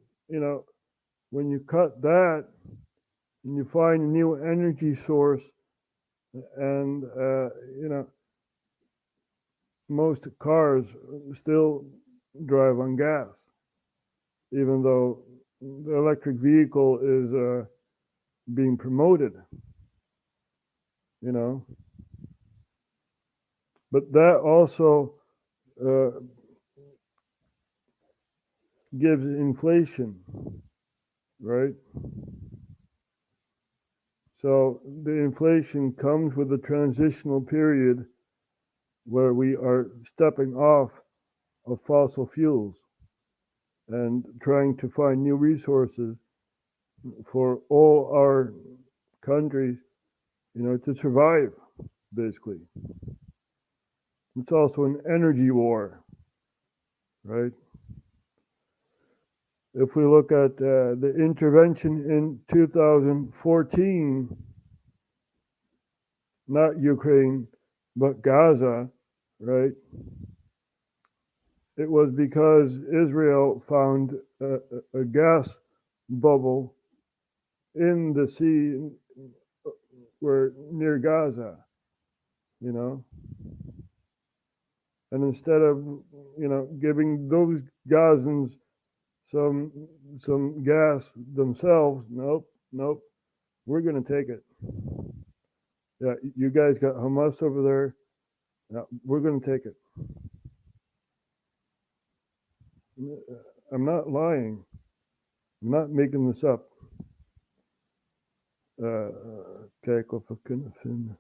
when you cut that and you find a new energy source, and, most cars still drive on gas, even though the electric vehicle is being promoted, But that also gives inflation, right? So the inflation comes with a transitional period where we are stepping off of fossil fuels and trying to find new resources for all our countries, to survive, basically. It's also an energy war, right? If we look at the intervention in 2014, not Ukraine, but Gaza, right? It was because Israel found a gas bubble in the sea where near Gaza, And instead of, giving those Gazans some gas themselves, nope, we're going to take it. Yeah, you guys got Hamas over there. Yeah, we're going to take it. I'm not lying. I'm not making this up. Kijk of we kunnen vinden.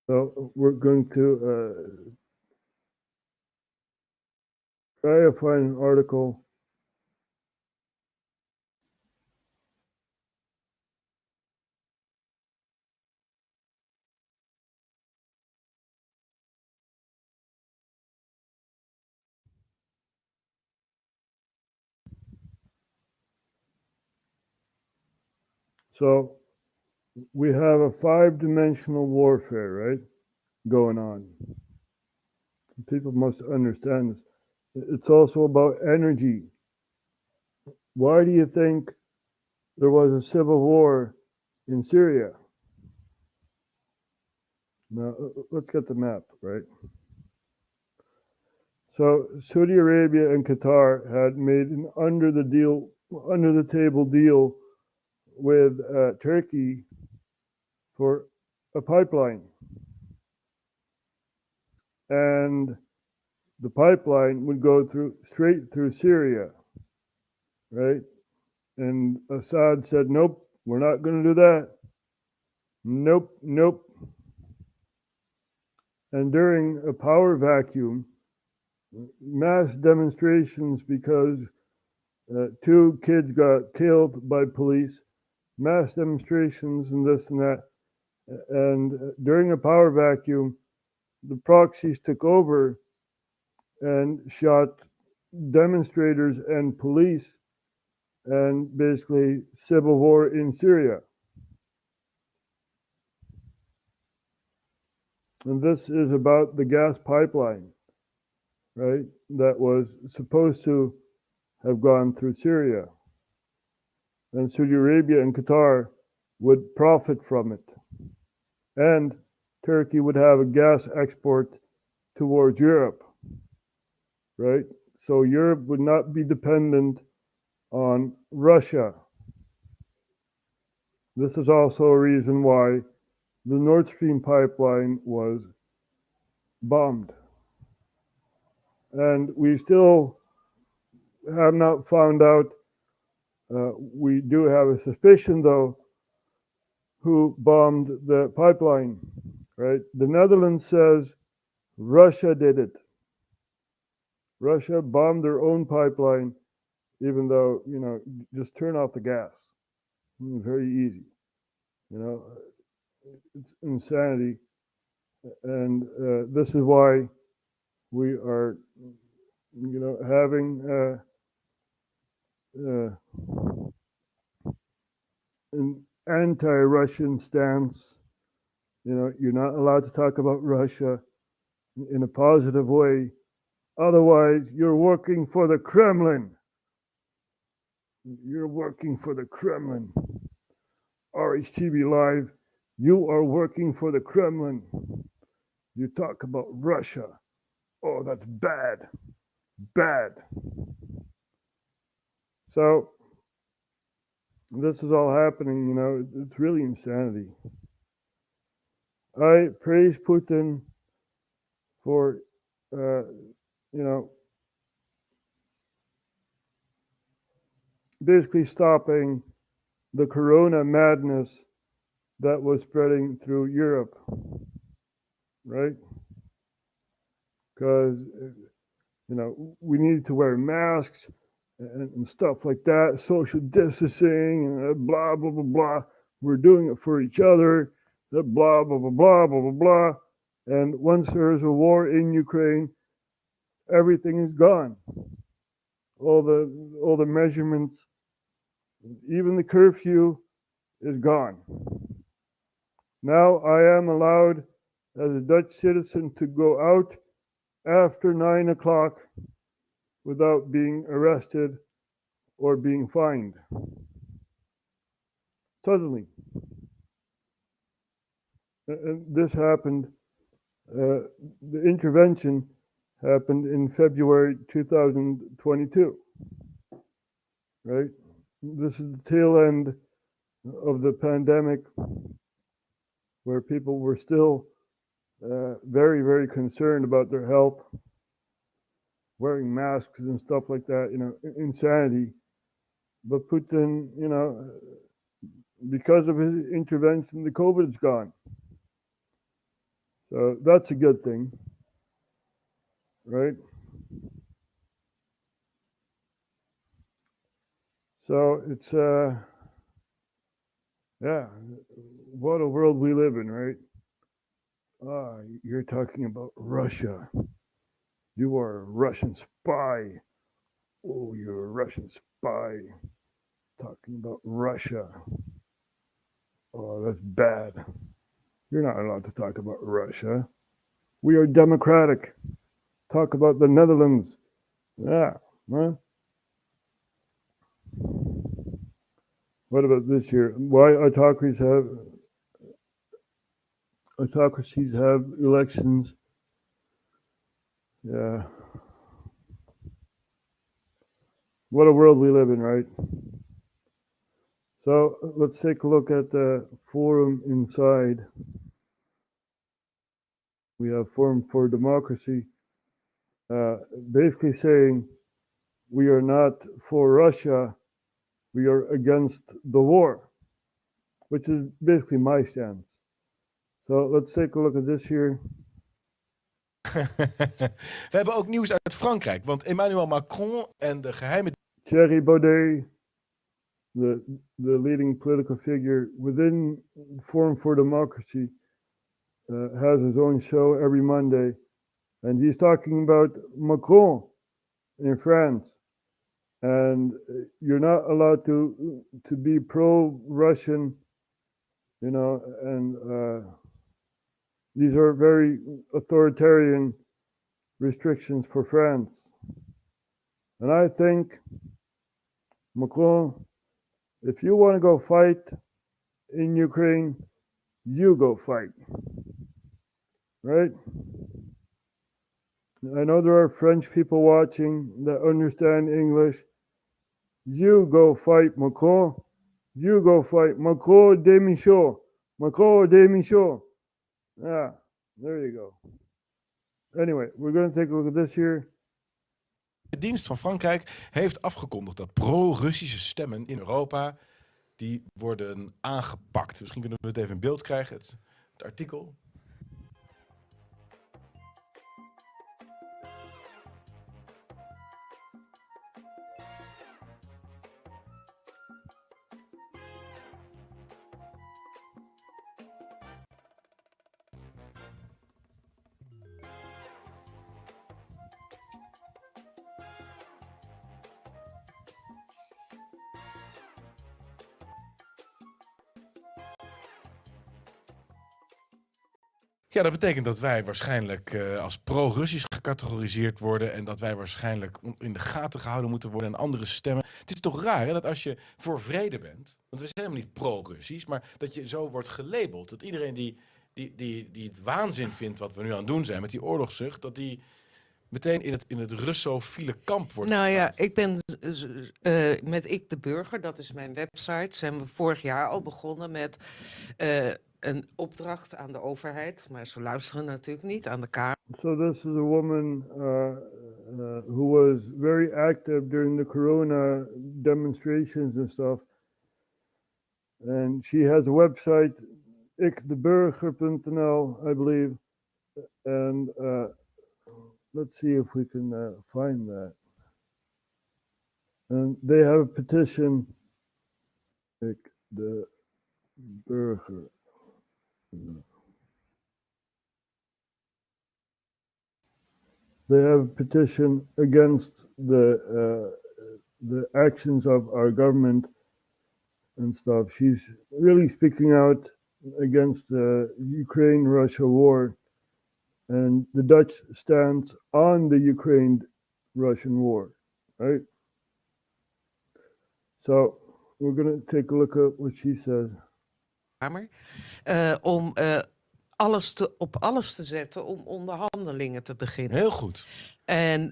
So we're going to try to find an article So we have a 5-dimensional warfare, right, going on. People must understand this. It's also about energy. Why do you think there was a civil war in Syria? Now, let's get the map, right? So Saudi Arabia and Qatar had made an under the table deal with Turkey for a pipeline. And the pipeline would go straight through Syria, right? And Assad said, nope, we're not going to do that. Nope, nope. And during a power vacuum, mass demonstrations because 2 kids got killed by police, mass demonstrations and this and that. And during a power vacuum, the proxies took over and shot demonstrators and police, and basically civil war in Syria. And this is about the gas pipeline, right, that was supposed to have gone through Syria. And Saudi Arabia and Qatar would profit from it. And Turkey would have a gas export towards Europe, right? So Europe would not be dependent on Russia. This is also a reason why the Nord Stream pipeline was bombed. And we still have not found out, we do have a suspicion though, who bombed the pipeline, right? The Netherlands says Russia did it. Russia bombed their own pipeline, even though, just turn off the gas. Very easy. It's insanity. And this is why we are, having an anti-Russian stance. You're not allowed to talk about Russia in a positive way. Otherwise, you're working for the Kremlin. You're working for the Kremlin. RHTVLive, you are working for the Kremlin. You talk about Russia. Oh, that's bad. Bad. So, this is all happening, it's really insanity. I praise Putin for, basically stopping the corona madness that was spreading through Europe, right? Because, we needed to wear masks and stuff like that, social distancing and blah, blah, blah, blah. We're doing it for each other, blah, blah, blah, blah, blah, blah, blah. And once there's a war in Ukraine, everything is gone. All the measurements, even the curfew is gone. Now I am allowed as a Dutch citizen to go out after 9 o'clock without being arrested or being fined. Suddenly. And this happened, the intervention happened in February 2022, right? This is the tail end of the pandemic, where people were still very, very concerned about their health, wearing masks and stuff like that, insanity. But Putin, because of his intervention, the COVID's gone. So that's a good thing, right? So it's, what a world we live in, right? You're talking about Russia. You are a Russian spy. Oh, you're a Russian spy. Talking about Russia. Oh, that's bad. You're not allowed to talk about Russia. We are democratic. Talk about the Netherlands. Yeah, huh? What about this year? Why autocracies have elections? Yeah. What a world we live in, right? So let's take a look at the forum inside. We have Forum for Democracy, basically saying we are not for Russia, we are against the war, which is basically my stance. So let's take a look at this here. We hebben ook nieuws uit Frankrijk, want Emmanuel Macron en de geheime... Thierry Baudet, the leading political figure within Forum for Democracy, has his own show every Monday, and he's talking about Macron in France. And you're not allowed to be pro-Russian, you know, and these are very authoritarian restrictions for France. And I think, Macron, if you want to go fight in Ukraine, you go fight, right? I know there are French people watching that understand English. You go fight, Macron. You go fight, Macron de Michaud. Macron de Michaud. Yeah, there you go. Anyway, we're going to take a look at this here. De dienst van Frankrijk heeft afgekondigd dat pro-Russische stemmen in Europa, die worden aangepakt. Misschien kunnen we het even in beeld krijgen, het artikel. Ja, dat betekent dat wij waarschijnlijk als pro-Russisch gecategoriseerd worden en dat wij waarschijnlijk in de gaten gehouden moeten worden en andere stemmen. Het is toch raar hè, dat als je voor vrede bent, want we zijn helemaal niet pro-Russisch, maar dat je zo wordt gelabeld. Dat iedereen die het waanzin vindt wat we nu aan het doen zijn met die oorlogszucht, dat die meteen in het Russofiele kamp wordt geplaatst. Ja, ik ben met Ik de Burger, dat is mijn website, zijn we vorig jaar al begonnen met een opdracht aan de overheid, maar ze luisteren natuurlijk niet aan de Kamer. So this is a woman who was very active during the corona demonstrations and stuff. And she has a website, ikdeburger.nl, I believe. And let's see if we can find that. And they have a petition, Ik de Burger. They have a petition against the actions of our government and stuff. She's really speaking out against the Ukraine-Russia war and the Dutch stance on the Ukraine-Russian war, right? So we're going to take a look at what she says. Om op alles te zetten om onderhandelingen te beginnen. Heel goed. En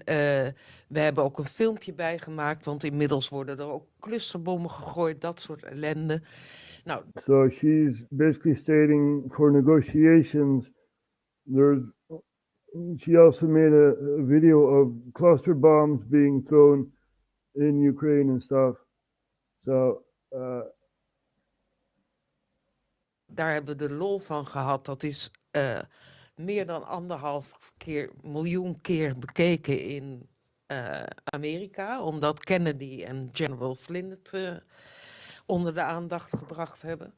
we hebben ook een filmpje bijgemaakt, want inmiddels worden er ook clusterbommen gegooid, dat soort ellende. Nou, so she's basically stating for negotiations, she also made a video of cluster bombs being thrown in Ukraine and stuff. So daar hebben we de lol van gehad. Dat is meer dan 1,5 miljoen keer bekeken in Amerika. Omdat Kennedy en General Flynn het onder de aandacht gebracht hebben.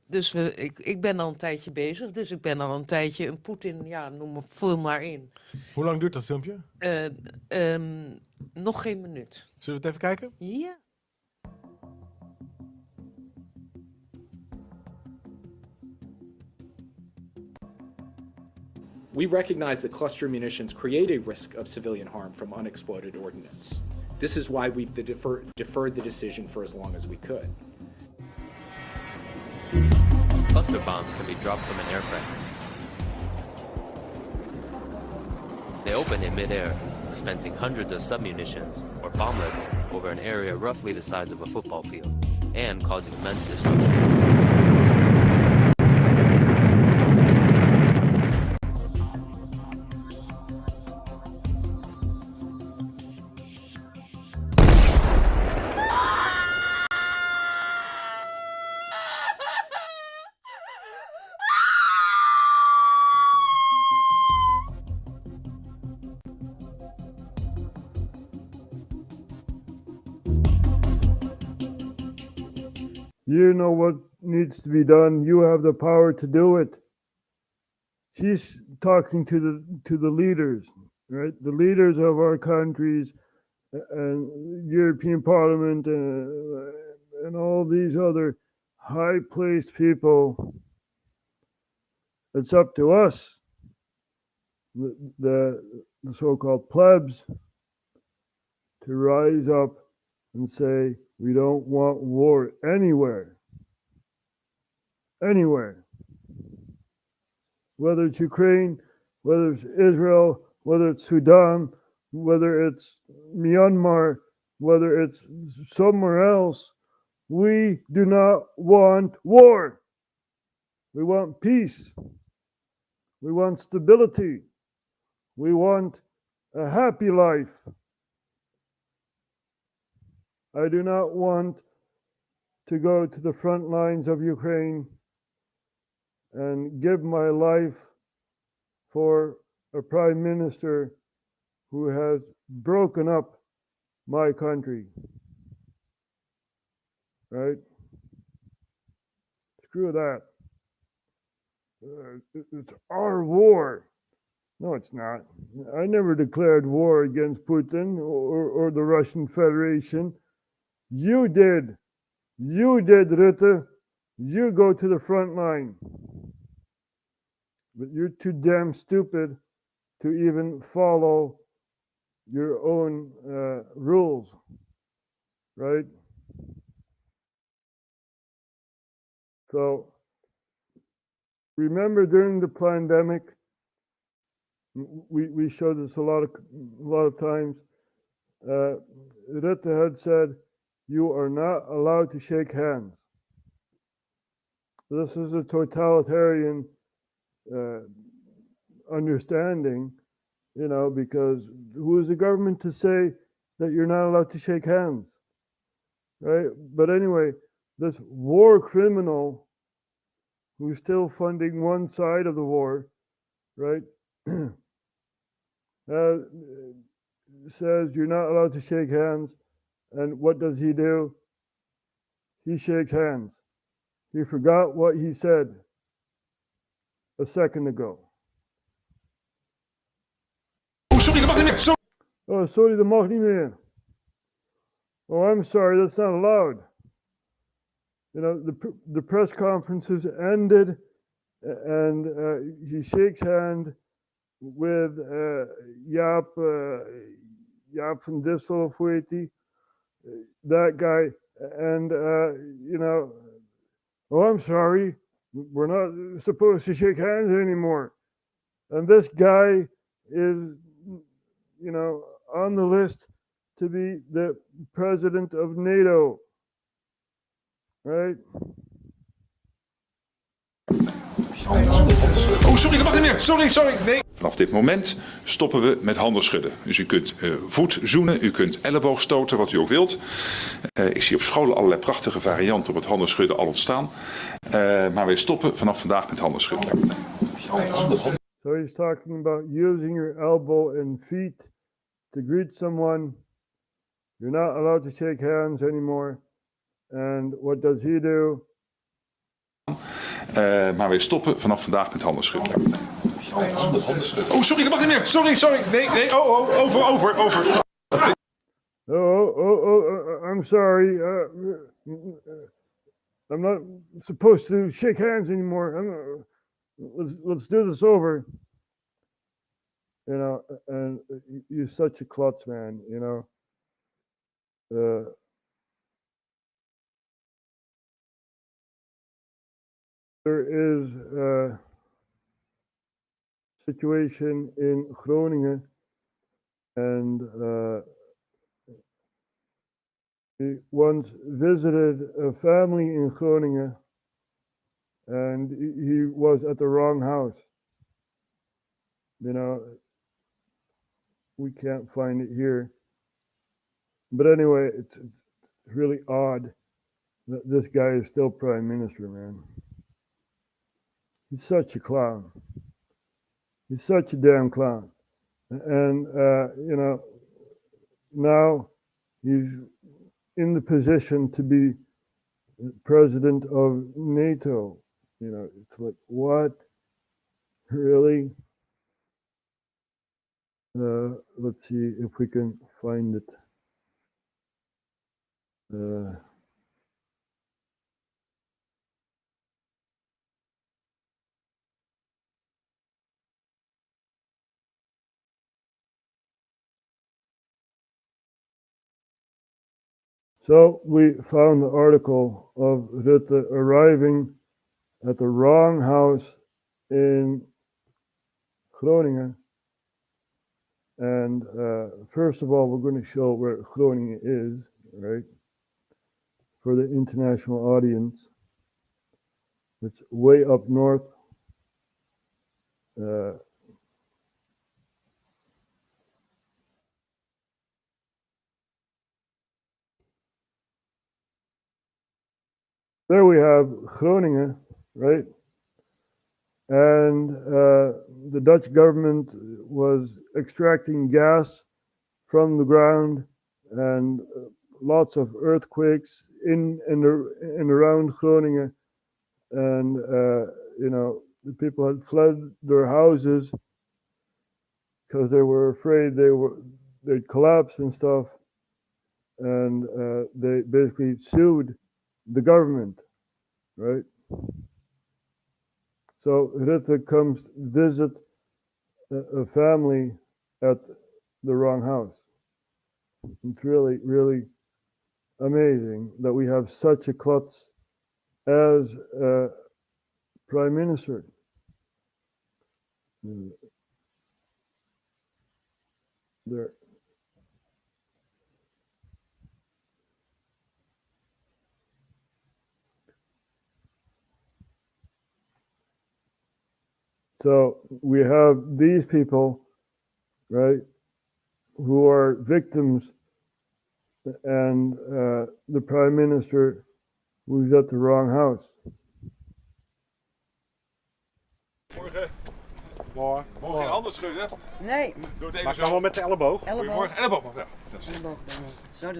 Dus ik ben al een tijdje bezig. Dus ik ben al een tijdje een Poetin, ja, vul maar in. Hoe lang duurt dat filmpje? Nog geen minuut. Zullen we het even kijken? Ja. We recognize that cluster munitions create a risk of civilian harm from unexploded ordnance. This is why we've deferred the decision for as long as we could. Cluster bombs can be dropped from an aircraft. They open in midair, dispensing hundreds of submunitions, or bomblets, over an area roughly the size of a football field, and causing immense destruction. You know what needs to be done. You have the power to do it. She's talking to the leaders, right? The leaders of our countries and European Parliament and all these other high-placed people. It's up to us, the so-called plebs, to rise up and say, we don't want war anywhere. Anywhere. Whether it's Ukraine, whether it's Israel, whether it's Sudan, whether it's Myanmar, whether it's somewhere else, we do not want war. We want peace. We want stability. We want a happy life. I do not want to go to the front lines of Ukraine and give my life for a prime minister who has broken up my country. Right? Screw that. It's our war. No, it's not. I never declared war against Putin or the Russian Federation. You did. You did, Rutte. You go to the front line. But you're too damn stupid to even follow your own rules, right? So remember during the pandemic, we showed this a lot of times. Rutte had said, you are not allowed to shake hands. This is a totalitarian understanding, you know, because who is the government to say that you're not allowed to shake hands, right? But anyway, this war criminal who's still funding one side of the war, right, says you're not allowed to shake hands. And what does he do? He shakes hands. He forgot what he said a second ago. Oh, sorry, dat mag niet meer. Sorry. Oh, sorry, dat mag niet meer. Oh, I'm sorry, that's not allowed. You know, the press conferences ended, and he shakes hand with Jaap van Dissel, of hoe heet die? That guy, and you know, oh, I'm sorry, we're not supposed to shake hands anymore. And this guy is, you know, on the list to be the president of NATO, right? Oh, sorry, dat mag niet meer. Sorry. Nee. Vanaf dit moment stoppen we met handen schudden. Dus u kunt voet zoenen, u kunt elleboog stoten, wat u ook wilt. Ik zie op scholen allerlei prachtige varianten op het handen schudden al ontstaan. Maar wij stoppen vanaf vandaag met handen schudden. So he's talking about using your elbow and feet to greet someone. You're not allowed to shake hands anymore. And what does he do? Maar wij stoppen vanaf vandaag met handen schudden. Oh, sorry, dat mag niet meer. Sorry. Nee. Over. I'm sorry. I'm not supposed to shake hands anymore. Let's do this over. you know, and you're such a klutz, man, you know. There is a situation in Groningen, and he once visited a family in Groningen, and he was at the wrong house. You know, we can't find it here. But anyway, it's really odd that this guy is still prime minister, man. He's such a clown. He's such a damn clown. And, you know, now he's in the position to be president of NATO. You know, it's like, what? Really? Let's see if we can find it. So we found the article of Rutte arriving at the wrong house in Groningen. And first of all, we're going to show where Groningen is, right? For the international audience. It's way up north. There we have Groningen, right? And the Dutch government was extracting gas from the ground, and lots of earthquakes in and around Groningen. And, you know, the people had fled their houses because they were afraid they'd collapse and stuff. And they basically sued the government, right? So Rutte comes visit a family at the wrong house. It's really, really amazing that we have such a klutz as a prime minister. There. So we have these people, right, who are victims, and the prime minister who's at the wrong house. Morgen. Morgen. Mogen geen handen schudden? Nee. Doe het even zo. Met de elleboog. Goedemorgen. Elleboog. Ja.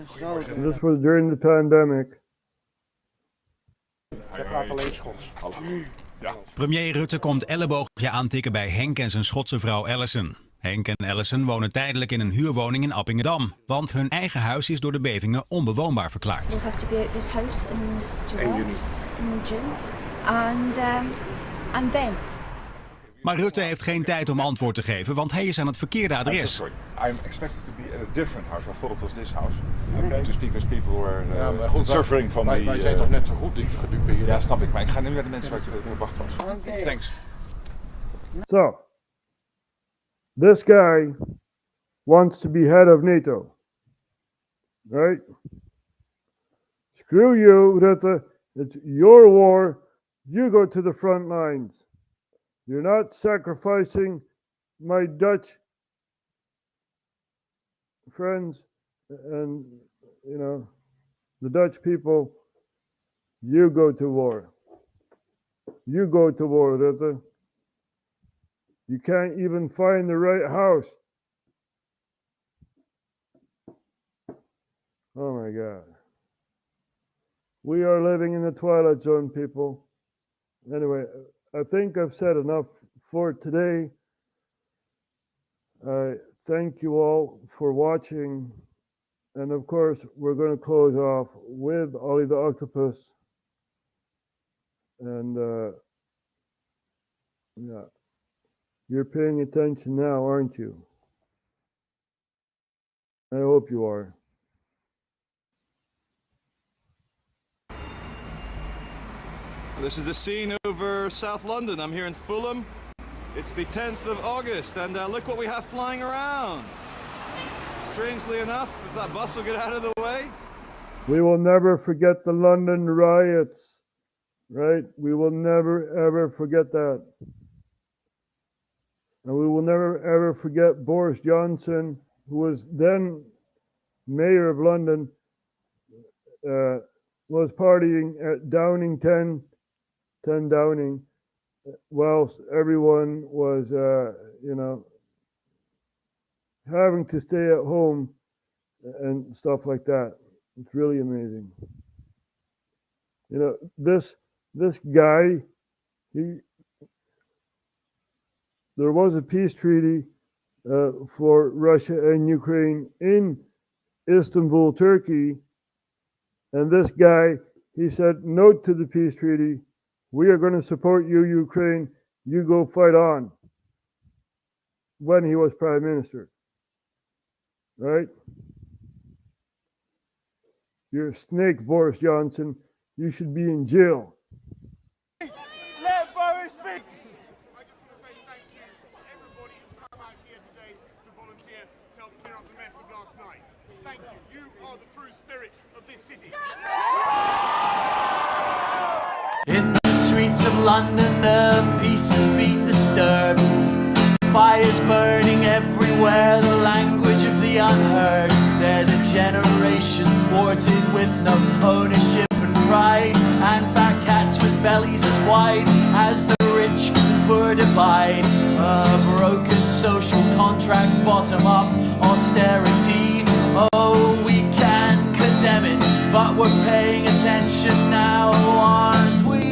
This was during the pandemic. Hij praat alleen Schots. Ja. Premier Rutte komt elleboogje aantikken bij Henk en zijn Schotse vrouw Alison. Henk en Alison wonen tijdelijk in een huurwoning in Appingedam, want hun eigen huis is door de bevingen onbewoonbaar verklaard. We'll have to be out this house in July, 1 juni. in June, and then. Maar Rutte heeft geen tijd om antwoord te geven, want hij is aan het verkeerde adres. I'm expected to be at a different house. I thought it was this house. Okay. To speak as people were suffering from the... Wij zijn toch net zo goed gedupeerd? Ja, snap ik. Maar ik ga nu naar de mensen waar ik verwacht was. Okay. Thanks. So, this guy wants to be head of NATO, right? Screw you, Rutte. It's your war. You go to the front lines. You're not sacrificing my Dutch friends and, you know, the Dutch people. You go to war. You go to war, Rutte. You can't even find the right house. Oh my God. We are living in the twilight zone, people. Anyway, I think I've said enough for today. I thank you all for watching. And of course, we're going to close off with Ollie the Octopus. And yeah. You're paying attention now, aren't you? I hope you are. This is the scene over South London. I'm here in Fulham. It's the 10th of August, and look what we have flying around. Strangely enough, if that bus will get out of the way. We will never forget the London riots, right? We will never, ever forget that. And we will never, ever forget Boris Johnson, who was then mayor of London, was partying at Downing 10 Downing, whilst everyone was, having to stay at home and stuff like that. It's really amazing. This guy, there was a peace treaty for Russia and Ukraine in Istanbul, Turkey, and this guy, he said no to the peace treaty. We are going to support you, Ukraine. You go fight on. When he was prime minister, right? You're a snake, Boris Johnson. You should be in jail. Let Boris speak! I just want to say thank you to everybody who's come out here today to volunteer to help clear up the mess of last night. Thank you. You are the true spirit of this city. In the streets of London, the peace has been disturbed. Fires burning everywhere, the language of the unheard. There's a generation thwarted with no ownership and pride, and fat cats with bellies as wide as the rich and poor divide. A broken social contract, bottom up austerity. Oh, we can condemn it, but we're paying attention now, aren't we?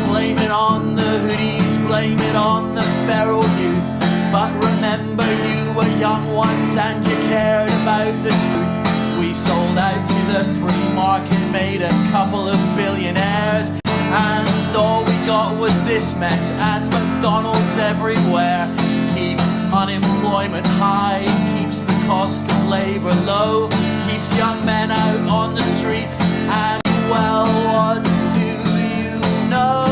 Blame it on the hoodies, blame it on the feral youth. But remember, you were young once and you cared about the truth. We sold out to the free market, made a couple of billionaires, and all we got was this mess and McDonald's everywhere. Keep unemployment high, keeps the cost of labour low, keeps young men out on the streets, and well, what do you know?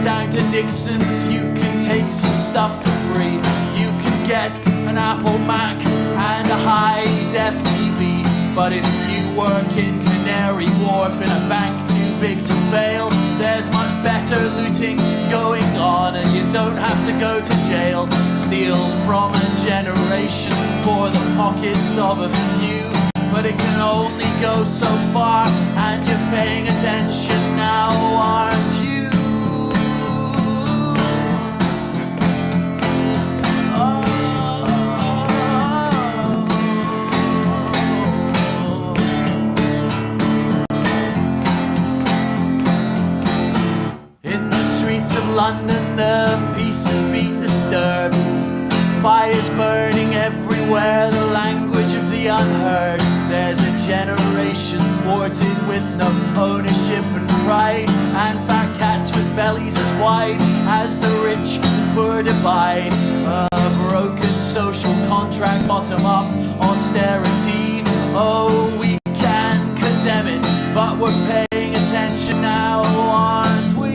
Down to Dixon's, you can take some stuff for free. You can get an Apple Mac and a high-def TV. But if you work in Canary Wharf in a bank too big to fail, there's much better looting going on, and you don't have to go to jail. Steal from a generation for the pockets of a few, but it can only go so far, and you're paying attention now, aren't you? Of London, the peace has been disturbed. Fires burning everywhere, the language of the unheard. There's a generation thwarted with no ownership and pride, and fat cats with bellies as wide as the rich and poor divide. A broken social contract, bottom up austerity. Oh, we can condemn it, but we're paying attention now, aren't we?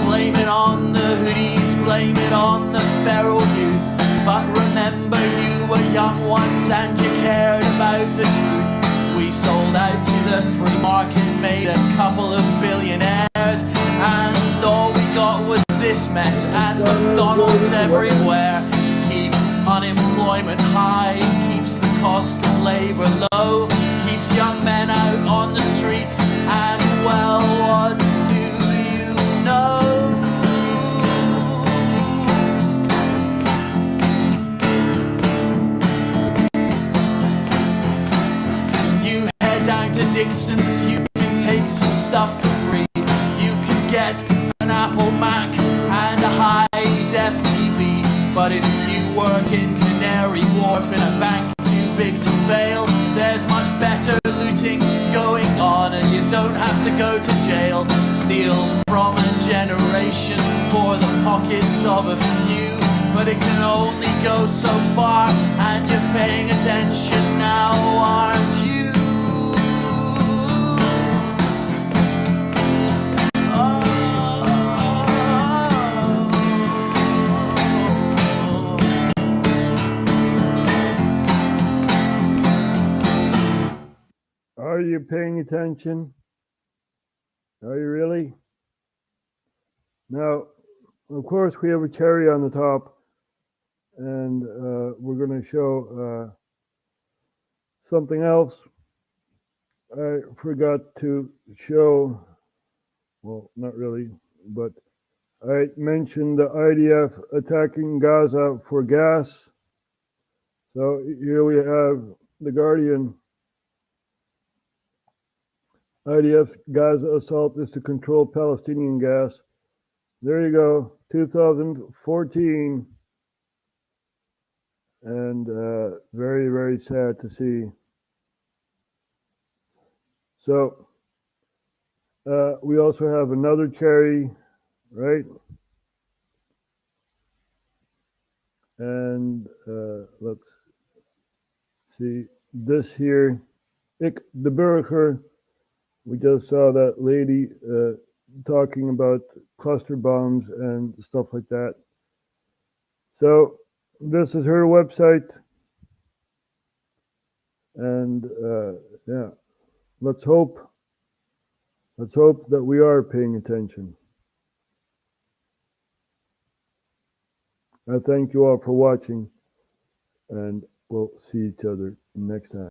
Blame it on the hoodies, blame it on the feral youth. But remember, you were young once and you cared about the truth. We sold out to the free market, made a couple of billionaires, and all we got was this mess and McDonald's everywhere. Keep unemployment high, keeps the cost of labour low, keeps young men out on the streets, and well, what do you know? Dixons, you can take some stuff for free. You can get an Apple Mac and a high-def TV. But if you work in Canary Wharf in a bank too big to fail, there's much better looting going on, and you don't have to go to jail. Steal from a generation for the pockets of a few, but it can only go so far, and you're paying attention now, aren't you? Are you paying attention? Are you really? Now, of course, we have a cherry on the top, and we're going to show something else I forgot to show. Well, not really, but I mentioned the IDF attacking Gaza for gas. So here we have the Guardian. IDF's Gaza assault is to control Palestinian gas. There you go, 2014. And very, very sad to see. So we also have another cherry, right? And let's see this here. Ik de Burger. We just saw that lady talking about cluster bombs and stuff like that. So this is her website. And yeah, let's hope that we are paying attention. I thank you all for watching, and we'll see each other next time.